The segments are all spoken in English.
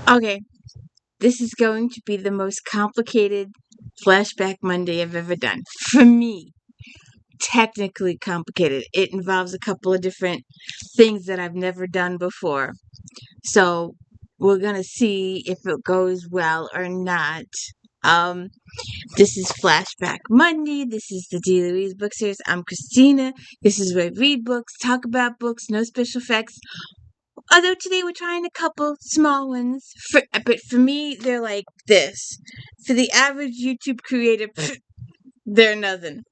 Okay, this is going to be the most complicated Flashback Monday I've ever done. For me, technically complicated. It involves a couple of different things that I've never done before. So we're going to see if it goes well or not. Um, this is Flashback Monday. This is the D. Louise Book Series. I'm Christina. This is where I read books, talk about books, no special effects. Although today we're trying a couple small ones, but for me, they're like this. For the average YouTube creator, they're nothing.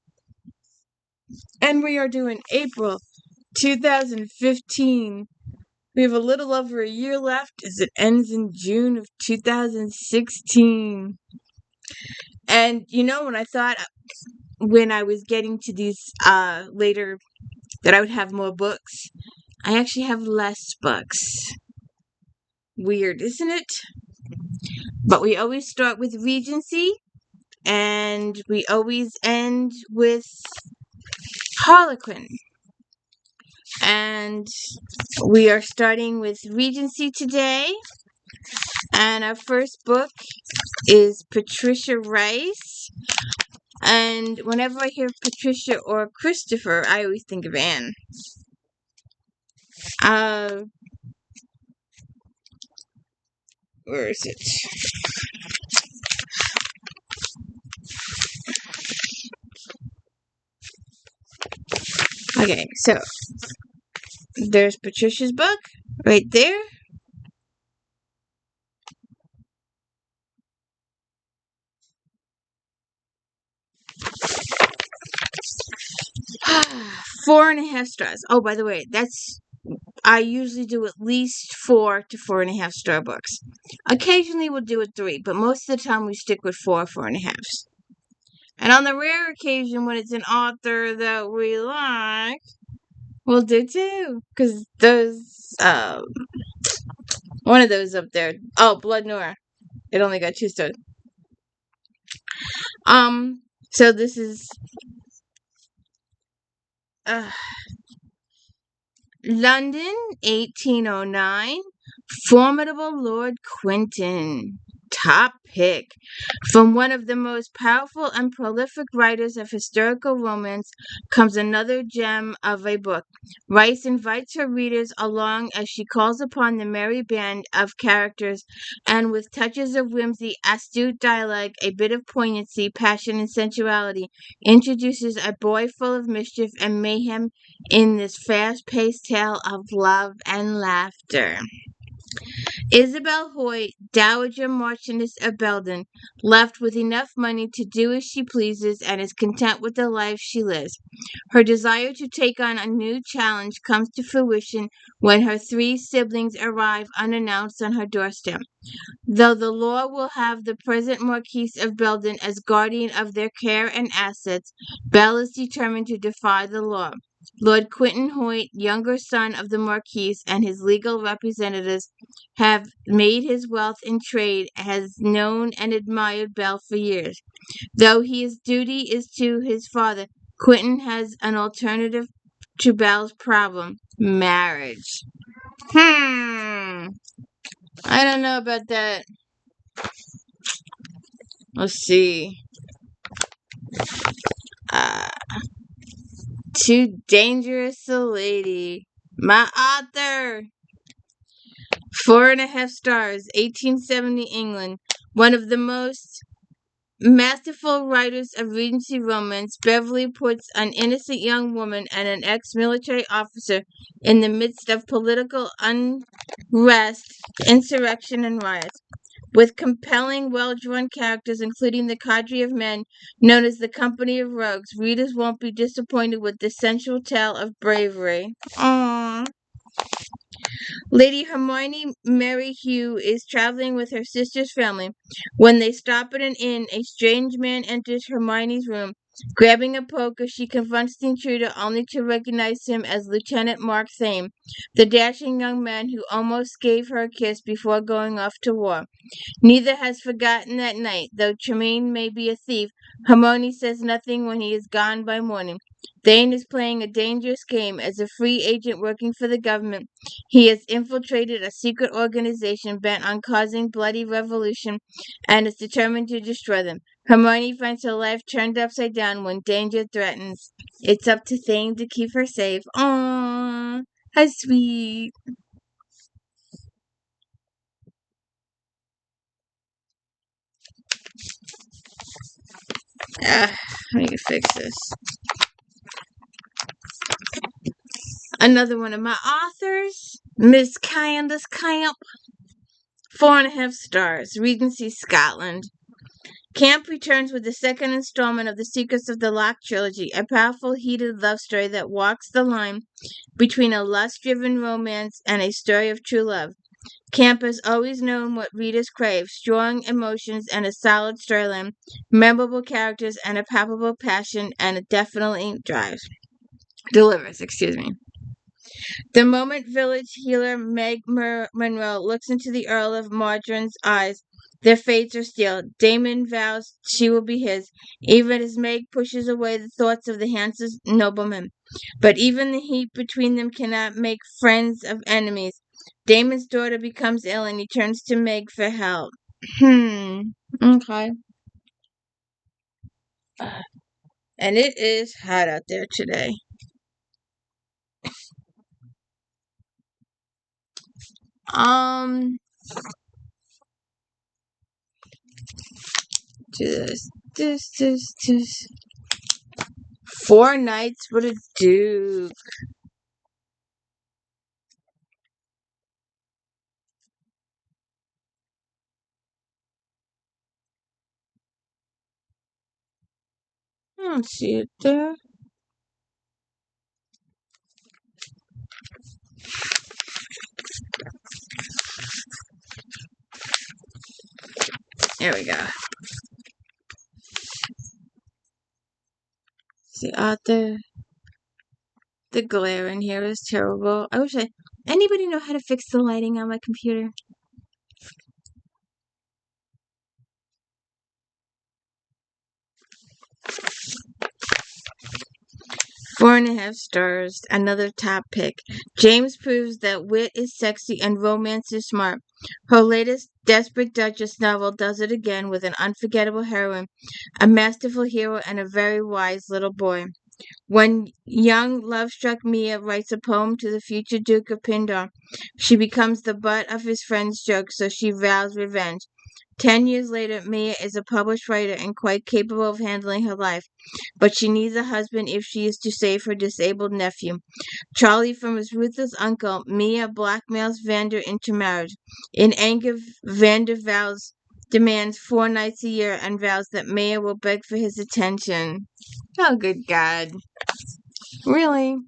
And we are doing April 2015. We have a little over a year left as it ends in June of 2016. And when I thought when I was getting to these later that I would have more books, I actually have less books. Weird, isn't it? But we always start with Regency, and we always end with Harlequin. And we are starting with Regency today. And our first book is Patricia Rice. And whenever I hear Patricia or Christopher, I always think of Anne. Where is it? Okay, so there's Patricia's book right there. Four and a half stars. Oh, by the way, I usually do at least 4 to 4.5 star books. Occasionally we'll do a 3, but most of the time we stick with 4.5. And on the rare occasion when it's an author that we like, we'll do 2. Because those, one of those up there. Oh, Blood Noir. It only got 2 stars. So this is London, 1809. Formidable Lord Quentin. Top pick. From one of the most powerful and prolific writers of historical romance comes another gem of a book. Rice invites her readers along as she calls upon the merry band of characters and with touches of whimsy, astute dialogue, a bit of poignancy, passion, and sensuality, introduces a boy full of mischief and mayhem in this fast-paced tale of love and laughter. Isabel Hoyt, Dowager Marchioness of Belden, left with enough money to do as she pleases and is content with the life she lives. Her desire to take on a new challenge comes to fruition when her 3 siblings arrive unannounced on her doorstep. Though the law will have the present Marquise of Belden as guardian of their care and assets, Belle is determined to defy the law. Lord Quentin Hoyt, younger son of the Marquise, and his legal representatives have made his wealth in trade, has known and admired Belle for years. Though his duty is to his father, Quentin has an alternative to Belle's problem: marriage. I don't know about that. Let's see. Too dangerous a lady. My author. 4.5 stars. 1870 England. One of the most masterful writers of Regency romance, Beverly puts an innocent young woman and an ex-military officer in the midst of political unrest, insurrection, and riots. With compelling, well-drawn characters, including the cadre of men known as the Company of Rogues, readers won't be disappointed with this sensual tale of bravery. Aww. Lady Hermione Merrihew is traveling with her sister's family. When they stop at an inn, a strange man enters Hermione's room. Grabbing a poker, she confronts the intruder only to recognize him as Lieutenant Mark Thame, the dashing young man who almost gave her a kiss before going off to war. Neither has forgotten that night. Though Tremaine may be a thief, Hermione says nothing when he is gone by morning. Thane is playing a dangerous game. As a free agent working for the government, he has infiltrated a secret organization bent on causing bloody revolution and is determined to destroy them. Hermione finds her life turned upside down when danger threatens. It's up to Thane to keep her safe. Aww, how sweet. Ah, let me fix this. Another one of my authors, Miss Candace Camp. 4.5 stars. Regency, Scotland. Camp returns with the second installment of the Secrets of the Lock trilogy, a powerful, heated love story that walks the line between a lust-driven romance and a story of true love. Camp has always known what readers crave: strong emotions and a solid storyline, memorable characters and a palpable passion, and it definitely delivers. The moment village healer Meg Monroe looks into the Earl of Modron's eyes, their fates are sealed. Damon vows she will be his, even as Meg pushes away the thoughts of the handsome nobleman. But even the heat between them cannot make friends of enemies. Damon's daughter becomes ill and he turns to Meg for help. Okay. And it is hot out there today. Um, do this. 4 Nights with a Duke. I don't see it there. There we go. See author. The glare in here is terrible. Anybody know how to fix the lighting on my computer? Four and a half stars. Another top pick. James proves that wit is sexy and romance is smart. Her latest Desperate Duchess novel does it again with an unforgettable heroine, a masterful hero, and a very wise little boy. When young love-struck Mia writes a poem to the future Duke of Pindar, she becomes the butt of his friend's jokes, so she vows revenge. 10 years later, Mia is a published writer and quite capable of handling her life, but she needs a husband if she is to save her disabled nephew. Charlie from his ruthless uncle, Mia blackmails Vander into marriage. In anger, Vander demands 4 nights a year and vows that Mia will beg for his attention. Oh, good God. Really?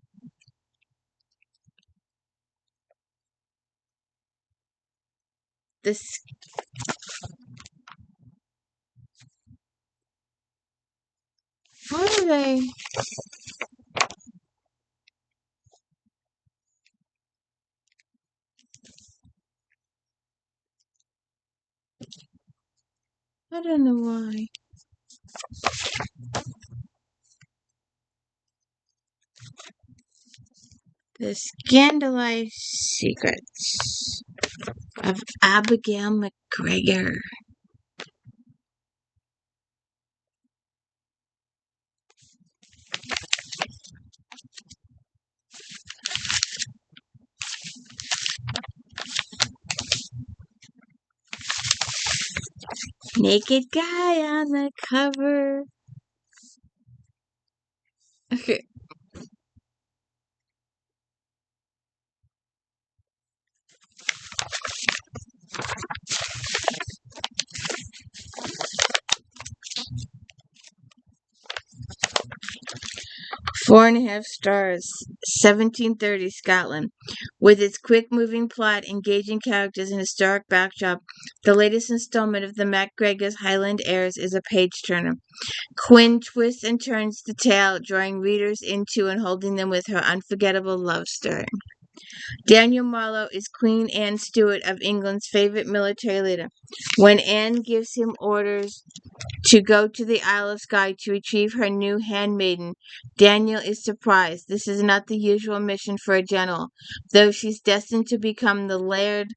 This. What are they? I don't know why. The Scandalized Secrets of Abigail McGregor. Naked guy on the cover. Okay. Four and a half stars. 1730 Scotland. With its quick-moving plot, engaging characters, and historic backdrop, the latest installment of the MacGregor's Highland Heirs is a page-turner. Quinn twists and turns the tale, drawing readers into and holding them with her unforgettable love story. Daniel Marlowe is Queen Anne Stuart of England's favorite military leader. When Anne gives him orders to go to the Isle of Skye to retrieve her new handmaiden, Daniel is surprised. This is not the usual mission for a general. Though she's destined to become the laird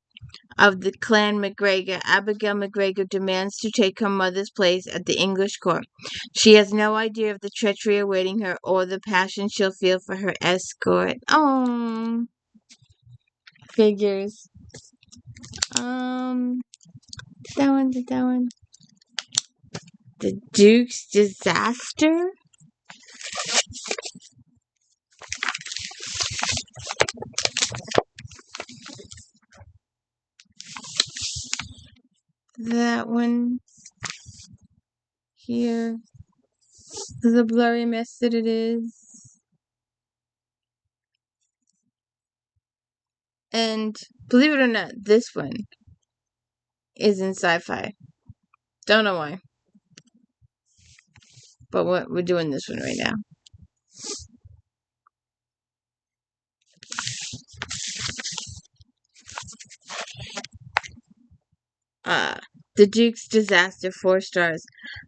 of the clan MacGregor, Abigail MacGregor demands to take her mother's place at the English court. She has no idea of the treachery awaiting her or the passion she'll feel for her escort. Oh, figures. That one. The Duke's Disaster? That one here. The blurry mess that it is. And believe it or not, this one is in sci-fi. Don't know why. But we're doing this one right now. The Duke's Disaster, 4 stars.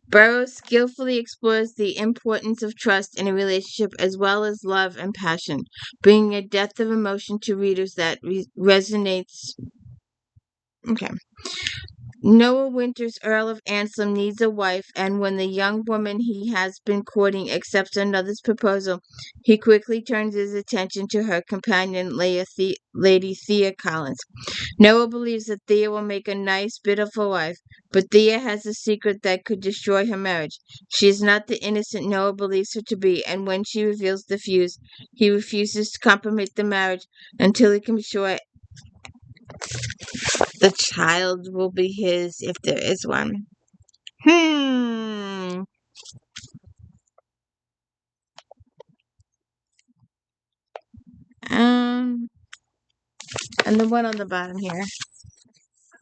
Burroughs skillfully explores the importance of trust in a relationship as well as love and passion, bringing a depth of emotion to readers that resonates. Okay. Noah Winters, Earl of Anselm, needs a wife, and when the young woman he has been courting accepts another's proposal, he quickly turns his attention to her companion, Lady Thea Collins. Noah believes that Thea will make a nice, beautiful wife, but Thea has a secret that could destroy her marriage. She is not the innocent Noah believes her to be, and when she reveals the fuse, he refuses to compromise the marriage until he can be sure the child will be his if there is one. And the one on the bottom here.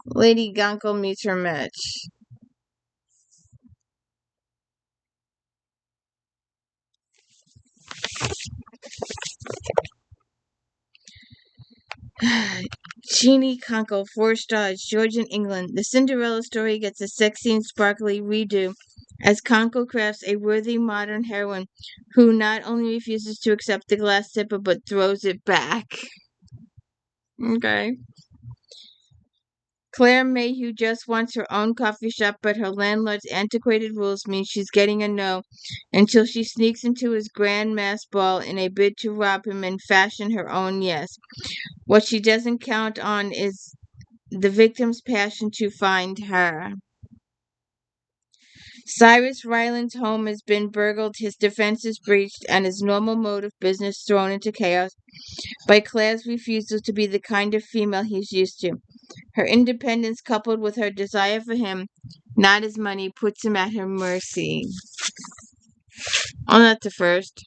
Lady Gunkel meets her match. Jeannie Kunkel, 4 stars, Georgian England. The Cinderella story gets a sexy and sparkly redo as Kunkel crafts a worthy modern heroine who not only refuses to accept the glass slipper but throws it back. Okay. Claire Mayhew just wants her own coffee shop, but her landlord's antiquated rules mean she's getting a no until she sneaks into his grand mass ball in a bid to rob him and fashion her own yes. What she doesn't count on is the victim's passion to find her. Cyrus Ryland's home has been burgled, his defenses breached, and his normal mode of business thrown into chaos by Claire's refusal to be the kind of female he's used to. Her independence, coupled with her desire for him, not his money, puts him at her mercy. Oh, that's the first.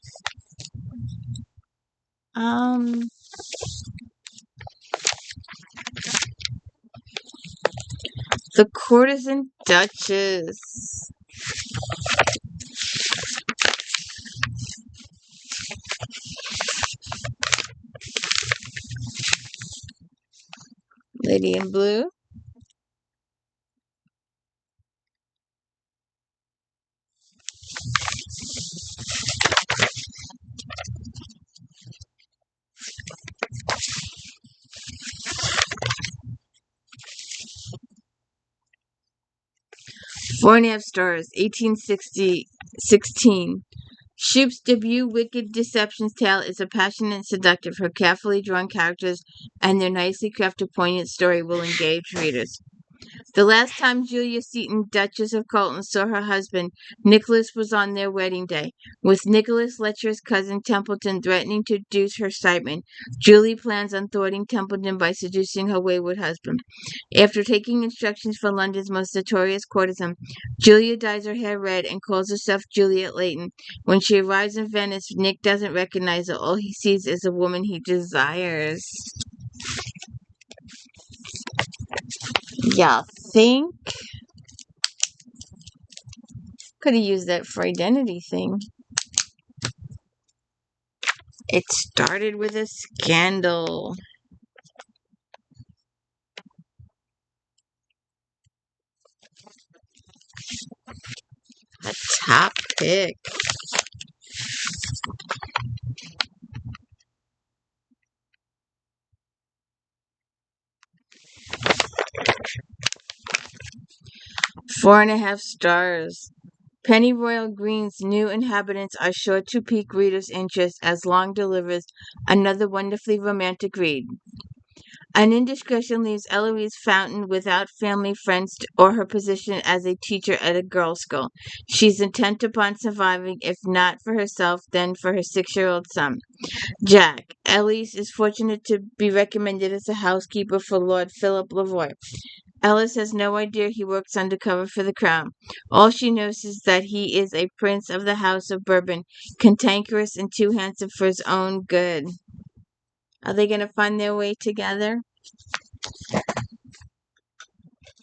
The Courtesan Duchess. Lady in Blue. Four and a half stars, 1816. Shoup's debut Wicked Deception's tale is a passionate and seductive. Her carefully drawn characters and their nicely crafted, poignant story will engage readers. The last time Julia Seton, Duchess of Colton, saw her husband, Nicholas, was on their wedding day. With Nicholas Letcher's cousin Templeton threatening to deuce her excitement, Julie plans on thwarting Templeton by seducing her wayward husband. After taking instructions from London's most notorious courtesan, Julia dyes her hair red and calls herself Juliet Layton. When she arrives in Venice, Nick doesn't recognize her. All he sees is a woman he desires. Yeah, think could have used that for identity thing. It started with a scandal. A top pick. Four and a half stars. Pennyroyal Green's new inhabitants are sure to pique readers' interest as Long delivers another wonderfully romantic read. An indiscretion leaves Eloise Fountain without family, friends, or her position as a teacher at a girls' school. She's intent upon surviving, if not for herself, then for her 6-year-old son. Jack. Elise is fortunate to be recommended as a housekeeper for Lord Philip Lavoy. Alice has no idea he works undercover for the crown. All she knows is that he is a prince of the House of Bourbon, cantankerous and too handsome for his own good. Are they going to find their way together?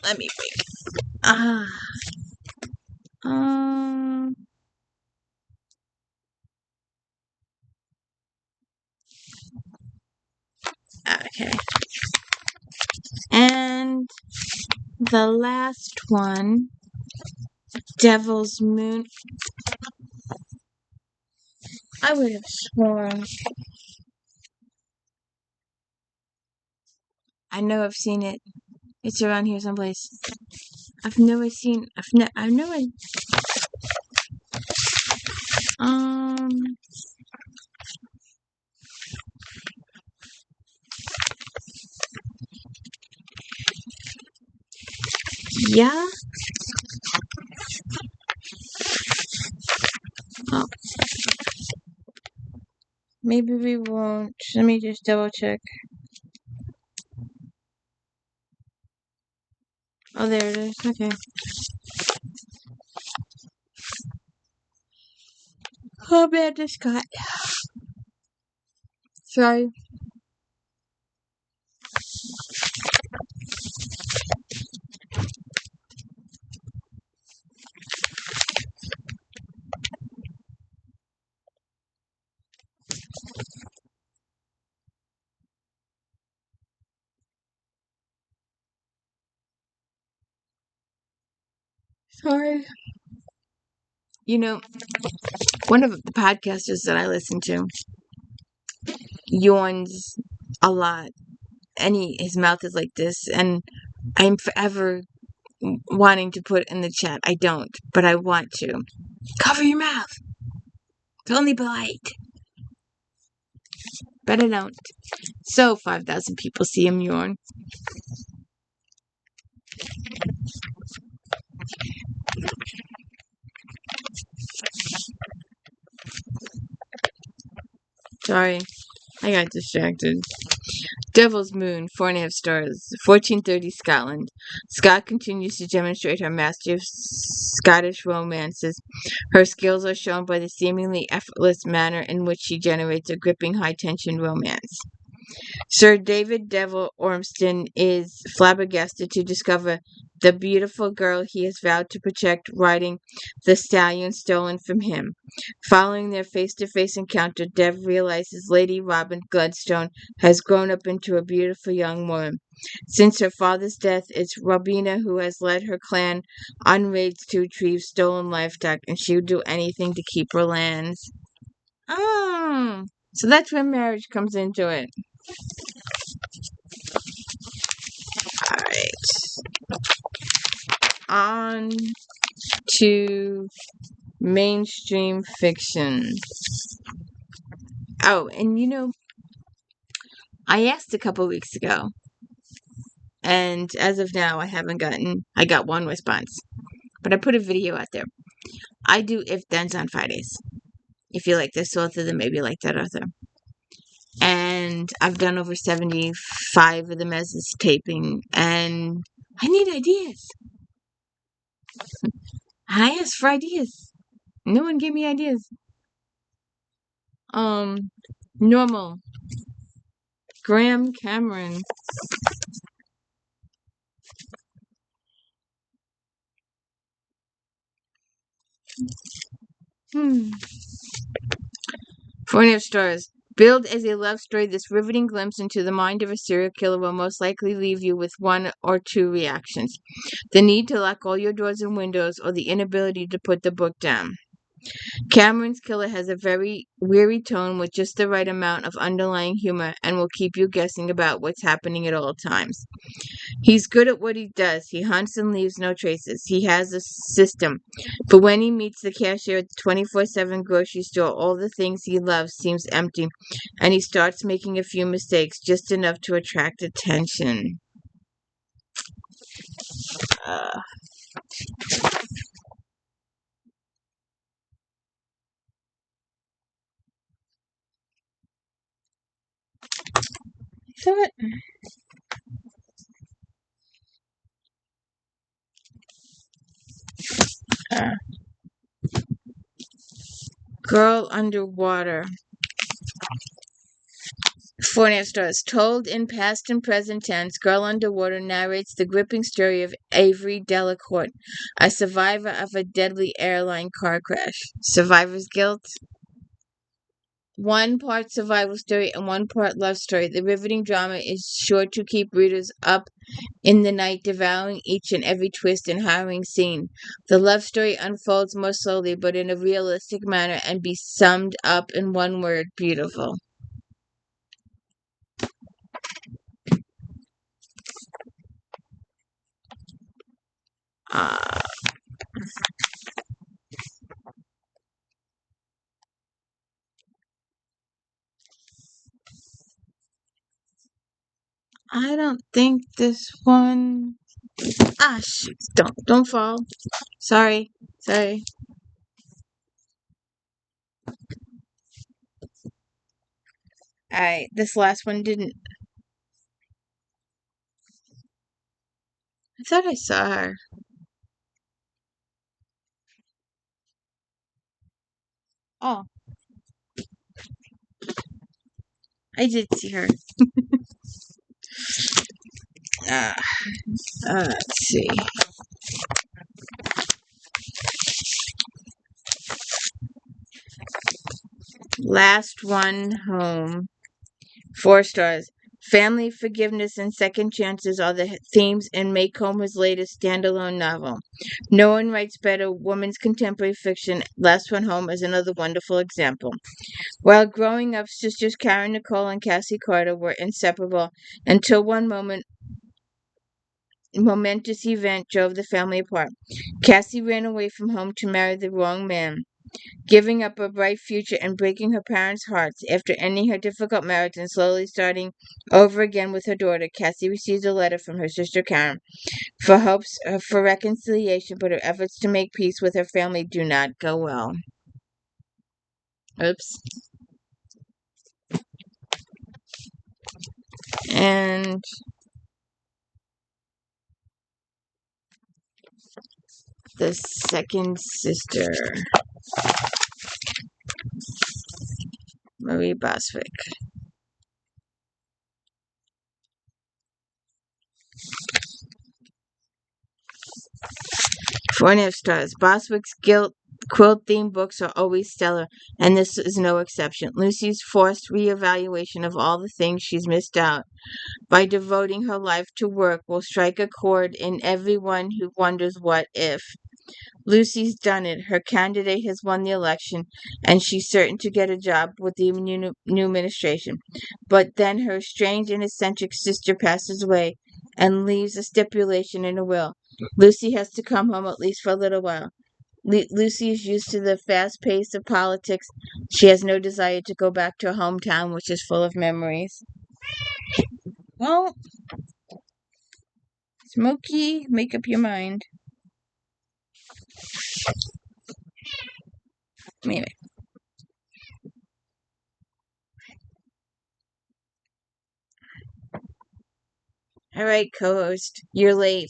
Let me think. Um. Okay. And the last one, Devil's Moon. I would have sworn. I know I've seen it. It's around here someplace. I've never seen. I've never. Um. Yeah. Oh, maybe we won't. Let me just double check. Oh, there it is. Okay. Oh, man, just got. Sorry. Sorry. You know, one of the podcasters that I listen to yawns a lot, and his mouth is like this, and I'm forever wanting to put in the chat. I don't, but I want to. Cover your mouth. It's only polite. But I don't. So 5,000 people see him yawn. Sorry, I got distracted. Devil's Moon, 4.5 stars. 1430 Scotland. Scott continues to demonstrate her mastery of Scottish romances. Her skills are shown by the seemingly effortless manner in which she generates a gripping high-tension romance. Sir David Devil Ormston is flabbergasted to discover the beautiful girl he has vowed to protect riding the stallion stolen from him. Following their face-to-face encounter, Dev realizes Lady Robin Gladstone has grown up into a beautiful young woman. Since her father's death, it's Robina who has led her clan on raids to retrieve stolen livestock, and she would do anything to keep her lands. Oh, so that's where marriage comes into it. Alright. On to mainstream fiction. Oh, and I asked a couple weeks ago, and as of now, I got one response. But I put a video out there. I do if-thens on Fridays. If you like this author, then maybe you like that author. And I've done over 75 of them as this taping, and I need ideas. I asked for ideas. No one gave me ideas. Normal. Graham Cameron. 4.5 stars. Billed as a love story, this riveting glimpse into the mind of a serial killer will most likely leave you with one or two reactions: the need to lock all your doors and windows, or the inability to put the book down. Cameron's killer has a very weary tone with just the right amount of underlying humor and will keep you guessing about what's happening at all times. He's good at what he does. He hunts and leaves no traces. He has a system. But when he meets the cashier at the 24/7 grocery store, all the things he loves seems empty, and he starts making a few mistakes, just enough to attract attention. Uh, thought, uh, Girl Underwater. 4.5 stars. Told in past and present tense, Girl Underwater narrates the gripping story of Avery Delacourt, a survivor of a deadly airline car crash. Survivor's guilt? One part survival story and one part love story. The riveting drama is sure to keep readers up in the night, devouring each and every twist and harrowing scene. The love story unfolds more slowly, but in a realistic manner, and be summed up in one word: beautiful. Uh, I don't think this one. Ah, shoot! Don't fall. Sorry, sorry. This last one didn't. I thought I saw her. Oh, I did see her. Uh, let's see. Last one home. 4 stars. Family forgiveness and second chances are the themes in May Comer's latest standalone novel. No one writes better women's contemporary fiction. Last One Home is another wonderful example. While growing up, sisters Karen Nicole and Cassie Carter were inseparable until one momentous event drove the family apart. Cassie ran away from home to marry the wrong man, giving up a bright future and breaking her parents' hearts. After ending her difficult marriage and slowly starting over again with her daughter, Cassie receives a letter from her sister Karen for hopes for reconciliation, but her efforts to make peace with her family do not go well. Oops. And the second sister, Marie Boswick. 4.5 stars. Boswick's guilt quilt-themed books are always stellar, and this is no exception. Lucy's forced reevaluation of all the things she's missed out by devoting her life to work will strike a chord in everyone who wonders what if. Lucy's done it. Her candidate has won the election, and she's certain to get a job with the new administration. But then her strange and eccentric sister passes away and leaves a stipulation in a will. Lucy has to come home at least for a little while. Lucy is used to the fast pace of politics. She has no desire to go back to her hometown, which is full of memories. Well, Smokey, make up your mind. Anyway. All right, co-host, you're late.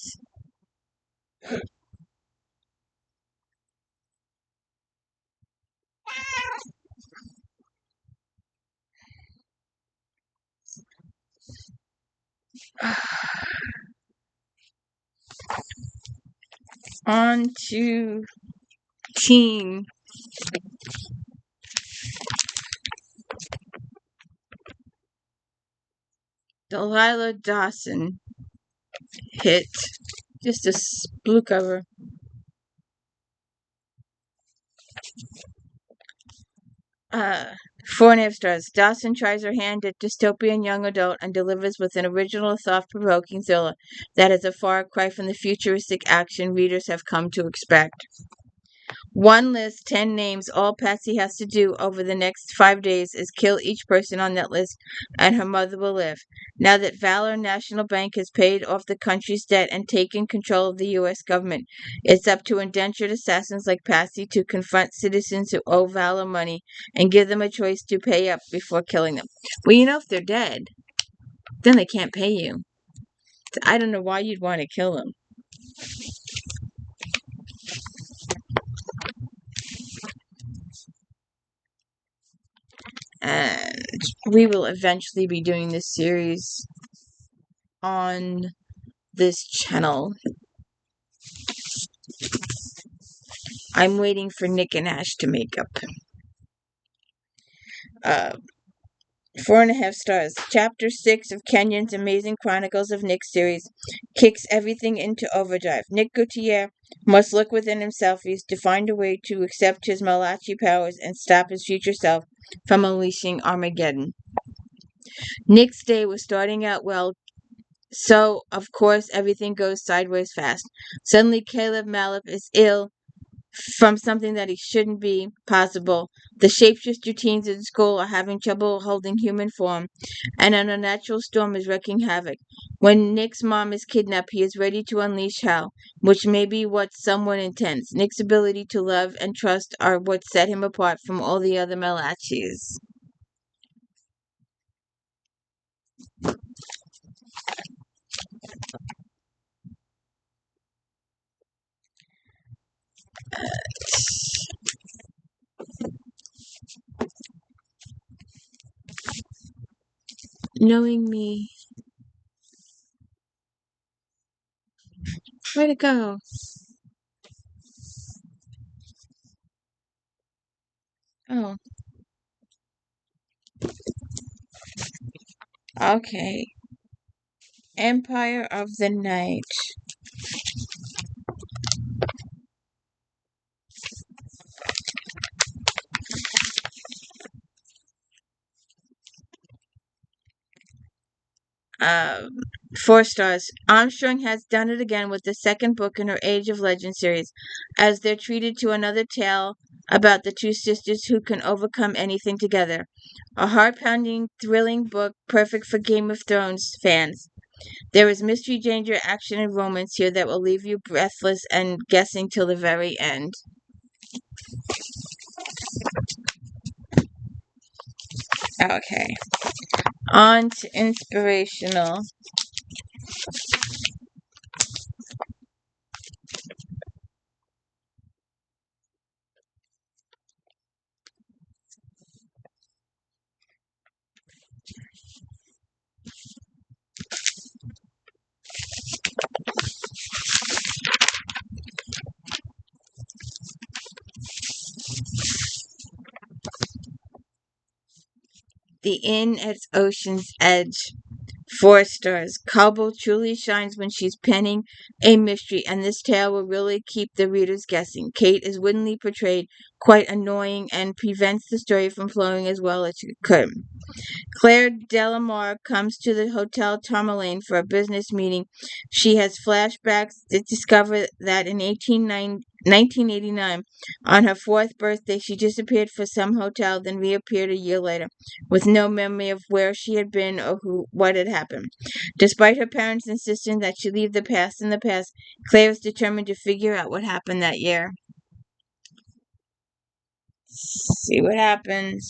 On to 18. Delilah Dawson. Hit. Just a blue cover. 4.5 stars. Dawson tries her hand at dystopian young adult and delivers with an original, thought-provoking thriller that is a far cry from the futuristic action readers have come to expect. One list, 10 names. All Patsy has to do over the next 5 days is kill each person on that list, and her mother will live. Now that Valor National Bank has paid off the country's debt and taken control of the U.S. government, it's up to indentured assassins like Patsy to confront citizens who owe Valor money and give them a choice to pay up before killing them. Well, you know, if they're dead, then they can't pay you. So I don't know why you'd want to kill them. And we will eventually be doing this series on this channel. I'm waiting for Nick and Ash to make up. 4.5 stars. Chapter 6 of Kenyon's Amazing Chronicles of Nick series kicks everything into overdrive. Nick Gutierrez must look within himself to find a way to accept his Malachi powers and stop his future self from unleashing Armageddon. Nick's day was starting out well, so of course everything goes sideways fast. Suddenly Caleb Malip is ill from something that he shouldn't be possible. The shapeshifter teens in school are having trouble holding human form, and an unnatural storm is wreaking havoc. When Nick's mom is kidnapped, he is ready to unleash hell, which may be what someone intends. Nick's ability to love and trust are what set him apart from all the other Malachis. Knowing me. Where'd it go? Oh. Okay. Empire of the Night. Uh, 4 stars. Armstrong has done it again with the second book in her Age of Legend series, as they're treated to another tale about the two sisters who can overcome anything together. A heart-pounding, thrilling book, perfect for Game of Thrones fans. There is mystery, danger, action, and romance here that will leave you breathless and guessing till the very end. Okay. On to inspirational. The Inn at Ocean's Edge. 4 stars. Cobble truly shines when she's penning a mystery, and this tale will really keep the readers guessing. Kate is wittingly portrayed quite annoying and prevents the story from flowing as well as it could. Claire Delamar comes to the Hotel Tourmaline for a business meeting. She has flashbacks that discover that in 1989, on her 4th birthday, she disappeared for some hotel, then reappeared a year later, with no memory of where she had been or what had happened. Despite her parents insisting that she leave the past in the past, Claire is determined to figure out what happened that year. See what happens.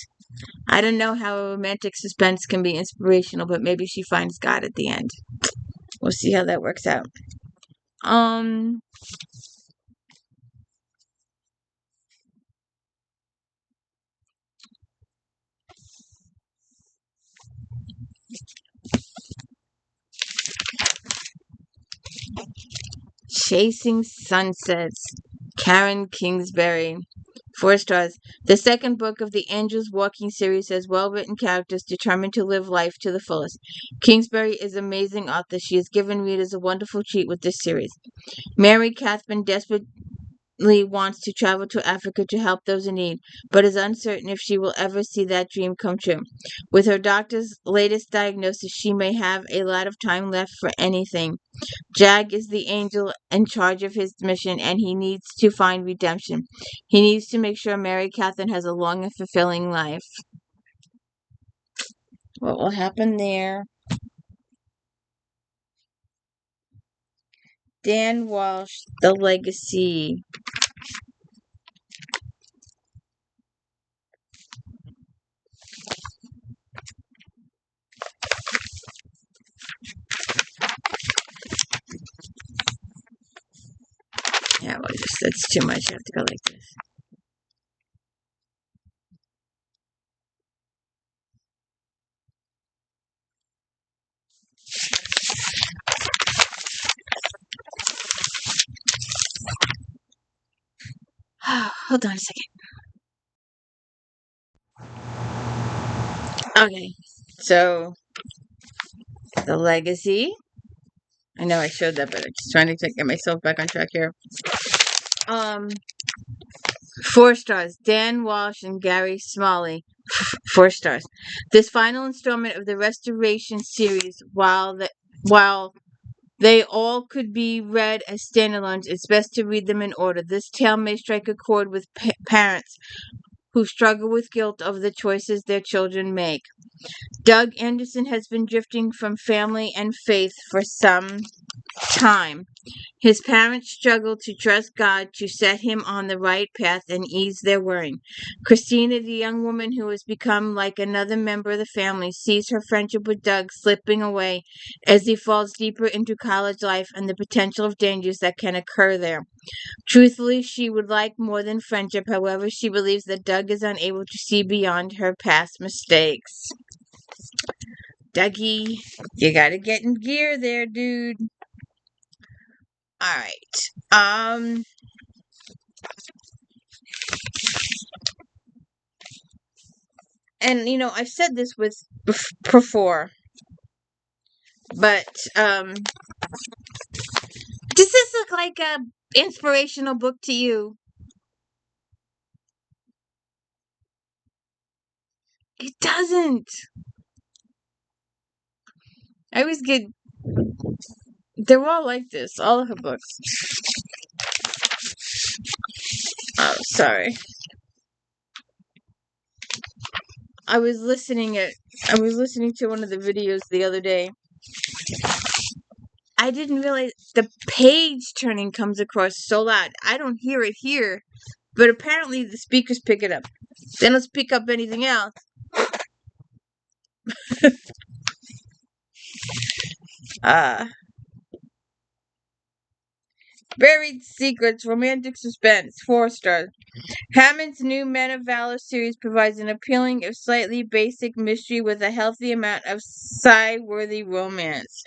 I don't know how a romantic suspense can be inspirational, but maybe she finds God at the end. We'll see how that works out. Chasing Sunsets. Karen Kingsbury. 4 stars. The second book of the Angels Walking series has well-written characters determined to live life to the fullest. Kingsbury is an amazing author. She has given readers a wonderful treat with this series. Mary Catherine desperately wants to travel to Africa to help those in need, but is uncertain if she will ever see that dream come true. With her doctor's latest diagnosis, she may have a lot of time left for anything. Jag is the angel in charge of his mission, and he needs to find redemption. He needs to make sure Mary Catherine has a long and fulfilling life. What will happen there? Dan Walsh, The Legacy. Yeah, well, that's too much. I have to go like this. Hold on a second. Okay, so The Legacy. I know I showed that, but I'm just trying to get myself back on track here. 4 stars. Dan Walsh and Gary Smalley. 4 stars. This final installment of the Restoration series, while they all could be read as standalones, it's best to read them in order. This tale may strike a chord with parents who struggle with guilt over the choices their children make. Doug Anderson has been drifting from family and faith for some time. His parents struggle to trust God to set him on the right path and ease their worrying. Christina, the young woman who has become like another member of the family, sees her friendship with Doug slipping away as he falls deeper into college life and the potential of dangers that can occur there. Truthfully, she would like more than friendship. However, she believes that Doug is unable to see beyond her past mistakes. Dougie, you gotta get in gear there, dude. Alright. And I've said this before, but does this look like a inspirational book to you? It doesn't. I always get. They're all like this. All of her books. Oh, sorry. I was listening to one of the videos the other day. I didn't realize the page turning comes across so loud. I don't hear it here, but apparently the speakers pick it up. They don't speak up anything else. Buried Secrets, Romantic Suspense, 4 stars. Hammond's new Men of Valor series provides an appealing, if slightly basic, mystery with a healthy amount of sigh-worthy romance.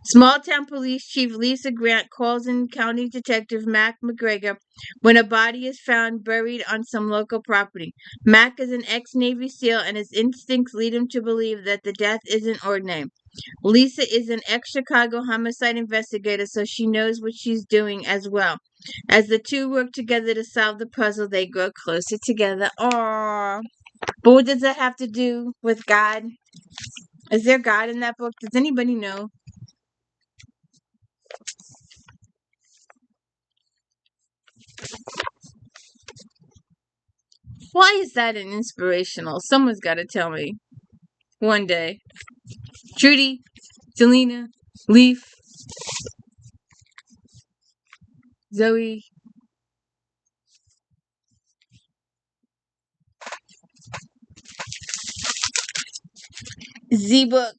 Small-town police chief Lisa Grant calls in County Detective Mac McGregor when a body is found buried on some local property. Mac is an ex-Navy SEAL, and his instincts lead him to believe that the death isn't ordinary. Lisa is an ex-Chicago homicide investigator, so she knows what she's doing as well. As the two work together to solve the puzzle, they grow closer together. Aww. But what does that have to do with God? Is there God in that book? Does anybody know? Why is that an inspirational? Someone's got to tell me. One day. Trudy, Selena, Leaf, Zoe. Z-Book,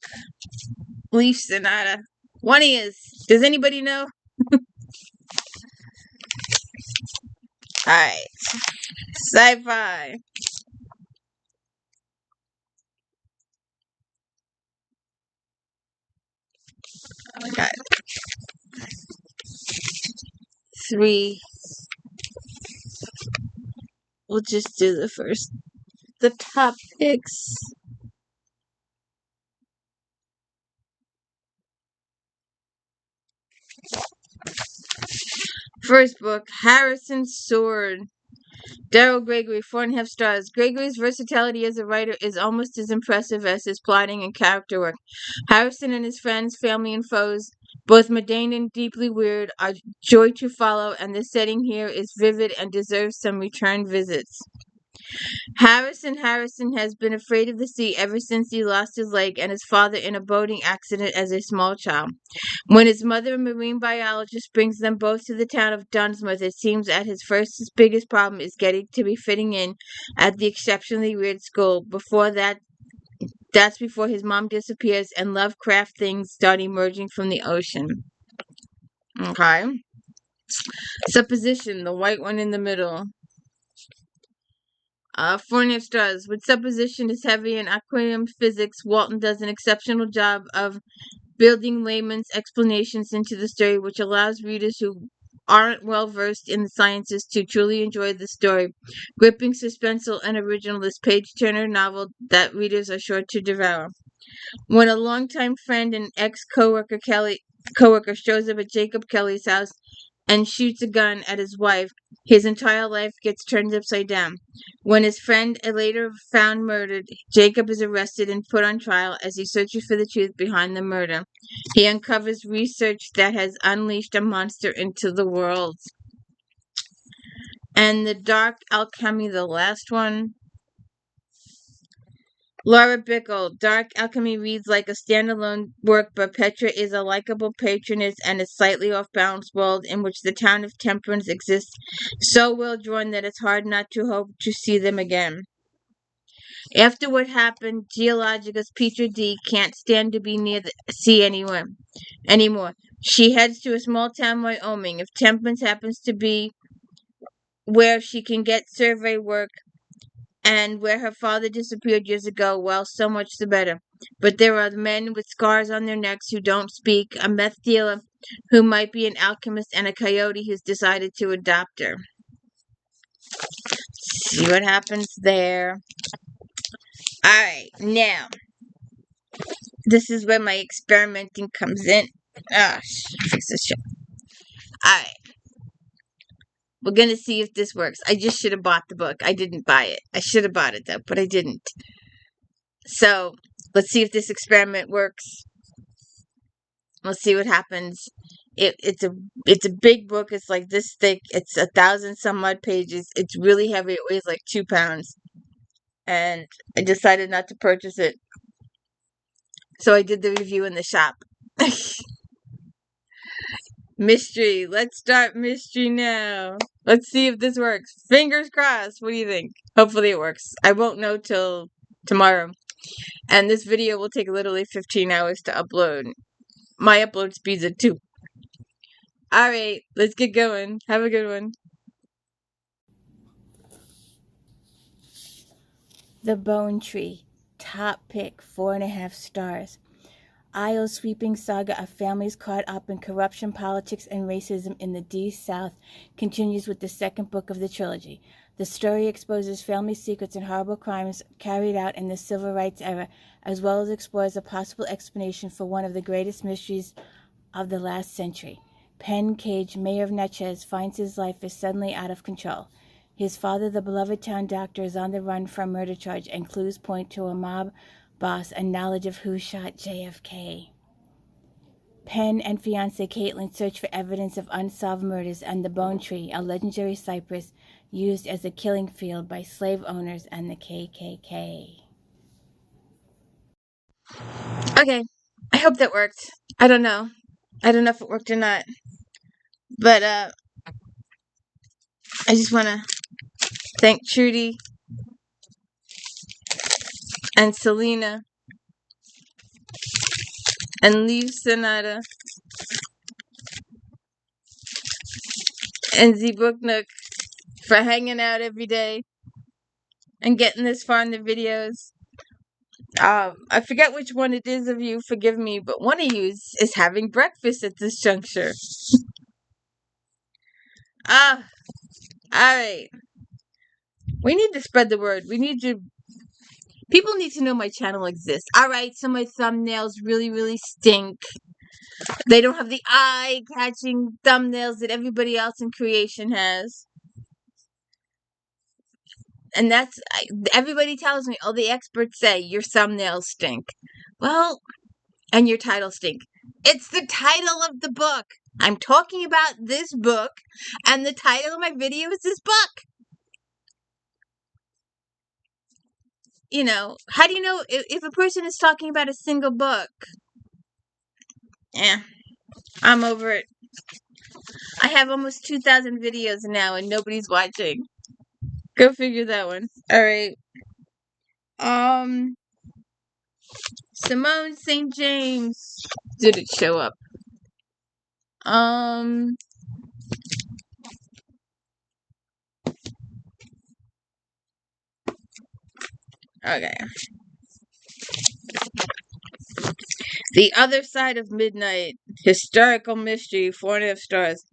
Leaf Sonata. One is. Does anybody know? Alright. Sci-fi. Oh my god. 3. we'll just do the top picks. First book, Harrison's Sword. Daryl Gregory, 4.5 stars. Gregory's versatility as a writer is almost as impressive as his plotting and character work. Harrison and his friends, family, and foes, both mundane and deeply weird, are joy to follow, and the setting here is vivid and deserves some return visits. Harrison has been afraid of the sea ever since he lost his leg and his father in a boating accident as a small child. When his mother, a marine biologist, brings them both to the town of Dunsmouth, it seems that his biggest problem is getting to be fitting in at the exceptionally weird school. That's before his mom disappears and Lovecraft things start emerging from the ocean. Okay. Supposition, the white one in the middle. 4.5 stars. With supposition is heavy in aquarium physics, Walton does an exceptional job of building layman's explanations into the story, which allows readers who aren't well versed in the sciences to truly enjoy the story. Gripping, suspenseful, and original, this page-turner novel that readers are sure to devour. When a longtime friend and ex-coworker shows up at Jacob Kelly's house and shoots a gun at his wife, his entire life gets turned upside down. When his friend is later found murdered, Jacob is arrested and put on trial as he searches for the truth behind the murder. He uncovers research that has unleashed a monster into the world. And the Dark Alchemy, the last one. Laura Bickle, Dark Alchemy reads like a standalone work, but Petra is a likable patroness and a slightly off-balance world in which the town of Temperance exists, so well drawn that it's hard not to hope to see them again. After what happened, Geologica's Petra D can't stand to be near the sea anymore. She heads to a small town, Wyoming. If Temperance happens to be where she can get survey work, and where her father disappeared years ago, well, so much the better. But there are men with scars on their necks who don't speak, a meth dealer who might be an alchemist, and a coyote who's decided to adopt her. See what happens there. Alright, now, this is where my experimenting comes in. Fix this shit. Alright. We're gonna see if this works. I just should have bought the book. I didn't buy it. I should have bought it, though, but I didn't. So, let's see if this experiment works. Let's see what happens. It's a big book. It's like this thick. It's 1,000 some odd pages. It's really heavy. It weighs like 2 pounds. And I decided not to purchase it. So I did the review in the shop. Mystery. Let's start mystery now. Let's see if this works. Fingers crossed. What do you think? Hopefully it works. I won't know till tomorrow. And this video will take literally 15 hours to upload. My upload speed's at 2. Alright, let's get going. Have a good one. The Bone Tree. Top pick, 4.5 stars. Io's sweeping saga of families caught up in corruption, politics, and racism in the D South continues with the second book of the trilogy. The story exposes family secrets and horrible crimes carried out in the civil rights era, as well as explores a possible explanation for one of the greatest mysteries of the last century. Penn Cage, mayor of Natchez, finds his life is suddenly out of control. His father, the beloved town doctor, is on the run for a murder charge, and clues point to a mob boss and knowledge of who shot JFK. Penn and fiancée Caitlin search for evidence of unsolved murders and the Bone Tree, a legendary cypress used as a killing field by slave owners and the KKK. Okay, I hope that worked. I don't know. I don't know if it worked or not. But I just want to thank Trudy and Selena and Leave Sonata and Z Book Nook for hanging out every day and getting this far in the videos. I forget which one it is of you, forgive me, but one of you is having breakfast at this juncture. Alright. We need to spread the word. People need to know my channel exists. Alright, so my thumbnails really, really stink. They don't have the eye-catching thumbnails that everybody else in creation has. And everybody tells me, oh, the experts say your thumbnails stink. Well, and your titles stink. It's the title of the book. I'm talking about this book, and the title of my video is this book. You know, how do you know if a person is talking about a single book? Yeah, I'm over it. I have almost 2,000 videos now, and nobody's watching. Go figure that one. All right. Simone St. James. Did it show up? Okay. The Other Side of Midnight. Historical mystery. 4.5 stars.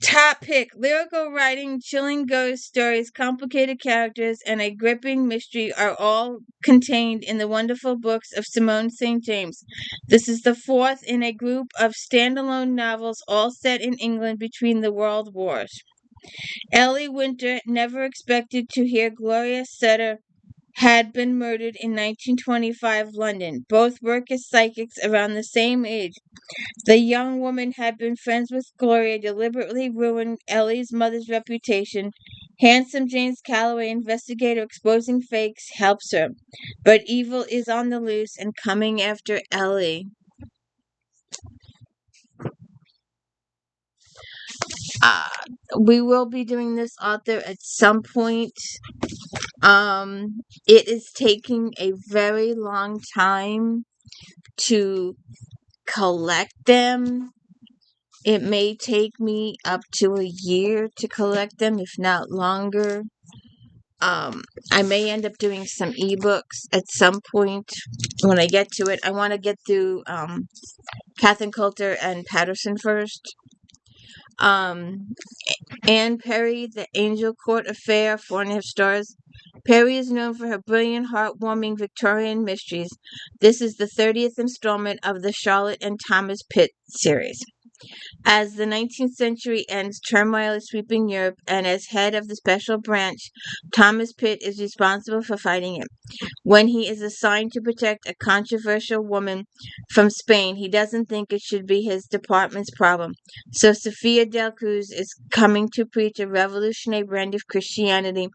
Top pick. Lyrical writing, chilling ghost stories, complicated characters, and a gripping mystery are all contained in the wonderful books of Simone St. James. This is the fourth in a group of standalone novels all set in England between the world wars. Ellie Winter never expected to hear Gloria Sutter had been murdered in 1925 London. Both work as psychics around the same age. The young woman had been friends with Gloria, deliberately ruined Ellie's mother's reputation. Handsome James Calloway, investigator exposing fakes, helps her. But evil is on the loose and coming after Ellie. We will be doing this author at some point. It is taking a very long time to collect them. It may take me up to a year to collect them, if not longer. I may end up doing some ebooks at some point when I get to it. I want to get through Catherine Coulter and Patterson first. Anne Perry, The Angel Court Affair, 4.5 stars. Perry is known for her brilliant, heartwarming Victorian mysteries. This is the 30th installment of the Charlotte and Thomas Pitt series. As the 19th century ends, turmoil is sweeping Europe, and as head of the special branch, Thomas Pitt is responsible for fighting it. When he is assigned to protect a controversial woman from Spain, he doesn't think it should be his department's problem. So Sophia Del Cruz is coming to preach a revolutionary brand of Christianity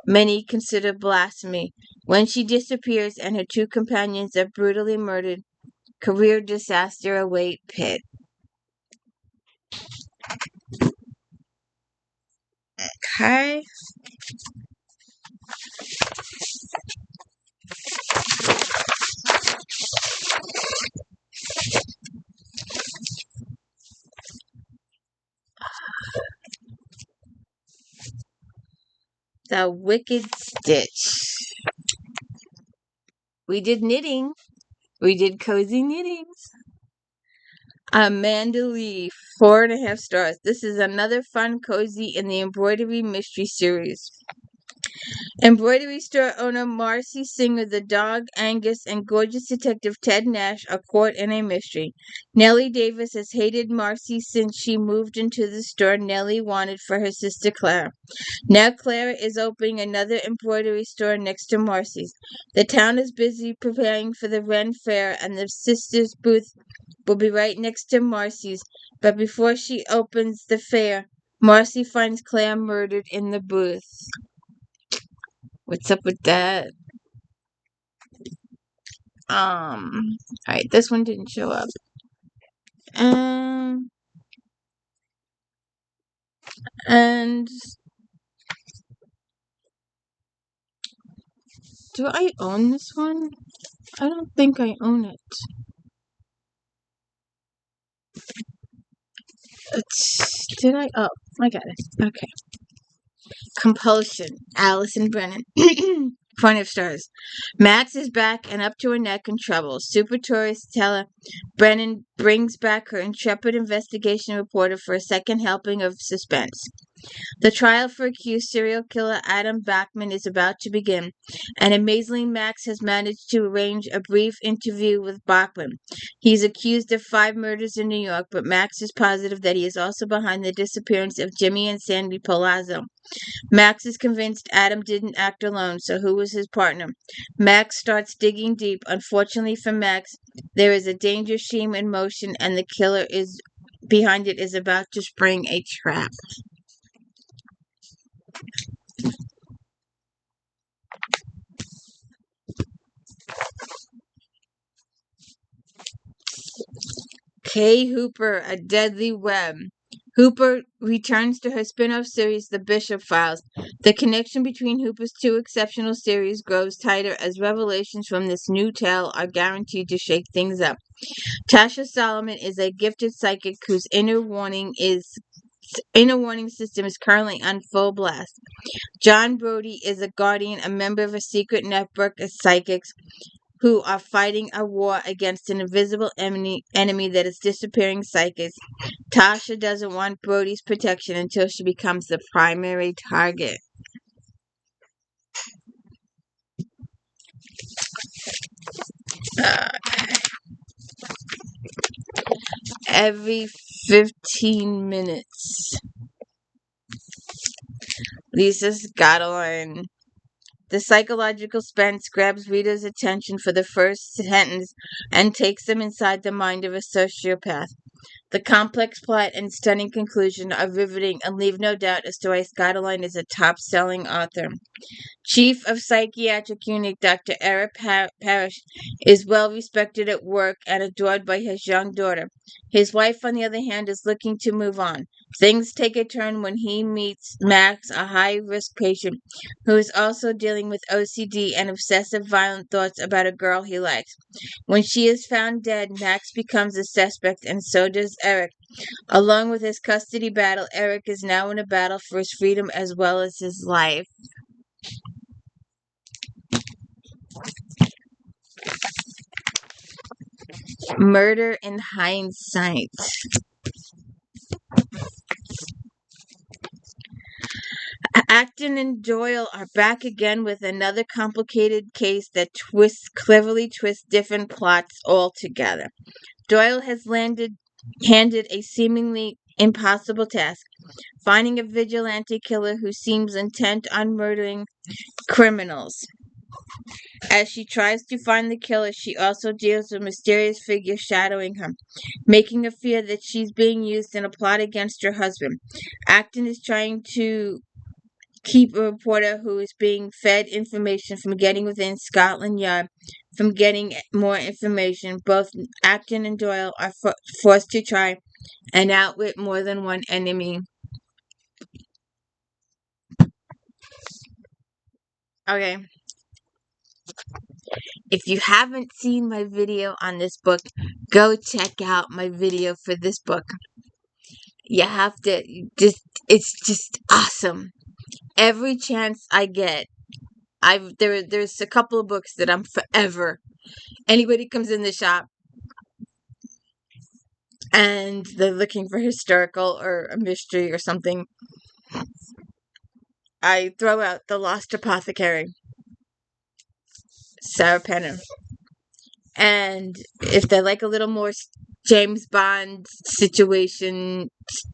many consider blasphemy. When she disappears and her two companions are brutally murdered, career disaster await Pitt. Okay. The Wicked Stitch. We did knitting. We did cozy knittings. Amanda Lee, 4.5 stars. This is another fun cozy in the embroidery mystery series. Embroidery store owner Marcy Singer, the dog Angus, and gorgeous detective Ted Nash are caught in a mystery. Nellie Davis has hated Marcy since she moved into the store Nellie wanted for her sister Clara. Now Clara is opening another embroidery store next to Marcy's. The town is busy preparing for the Ren Fair, and the sisters' booth will be right next to Marcy's. But before she opens the fair, Marcy finds Claire murdered in the booth. What's up with that? Alright, this one didn't show up. And do I own this one? I don't think I own it. Did I? Oh, I got it. Okay. Compulsion. Allison Brennan. 4.5 stars. Max is back and up to her neck in trouble. Super storyteller Brennan brings back her intrepid investigation reporter for a second helping of Suspense. The trial for accused serial killer Adam Bachman is about to begin, and amazingly, Max has managed to arrange a brief interview with Bachman. He's accused of 5 murders in New York, but Max is positive that he is also behind the disappearance of Jimmy and Sandy Palazzo. Max is convinced Adam didn't act alone, so who was his partner? Max starts digging deep. Unfortunately for Max, there is a danger scheme in motion, and the killer is behind it is about to spring a trap. Kay Hooper, A Deadly Web. Hooper returns to her spin-off series, The Bishop Files. The connection between Hooper's 2 exceptional series grows tighter as revelations from this new tale are guaranteed to shake things up. Tasha Solomon is a gifted psychic whose inner warning system is currently on full blast. John Brody is a guardian, a member of a secret network of psychics who are fighting a war against an invisible enemy that is disappearing psychics. Tasha doesn't want Brody's protection until she becomes the primary target. Every 15 minutes. Lisa Scotland. The psychological Spence grabs readers' attention for the first sentence and takes them inside the mind of a sociopath. The complex plot and stunning conclusion are riveting and leave no doubt as to why Scotland is a top-selling author. Chief of Psychiatric Unit Dr. Eric Parrish is well respected at work and adored by his young daughter. His wife, on the other hand, is looking to move on. Things take a turn when he meets Max, a high-risk patient who is also dealing with OCD and obsessive violent thoughts about a girl he likes. When she is found dead, Max becomes a suspect, and so does Eric. Along with his custody battle, Eric is now in a battle for his freedom as well as his life. Murder in Hindsight. Acton and Doyle are back again with another complicated case that cleverly twists different plots altogether. Doyle has handed a seemingly impossible task, finding a vigilante killer who seems intent on murdering criminals. As she tries to find the killer, she also deals with a mysterious figure shadowing her, making her fear that she's being used in a plot against her husband. Acton is trying to keep a reporter who is being fed information from getting within Scotland Yard from getting more information. Both Acton and Doyle are forced to try and outwit more than one enemy. Okay. If you haven't seen my video on this book, go check out my video for this book. You have to it's just awesome. Every chance I get, there's a couple of books that I'm forever. Anybody comes in the shop and they're looking for historical or a mystery or something, I throw out The Lost Apothecary, Sarah Penner. And if they like a little more James Bond situation,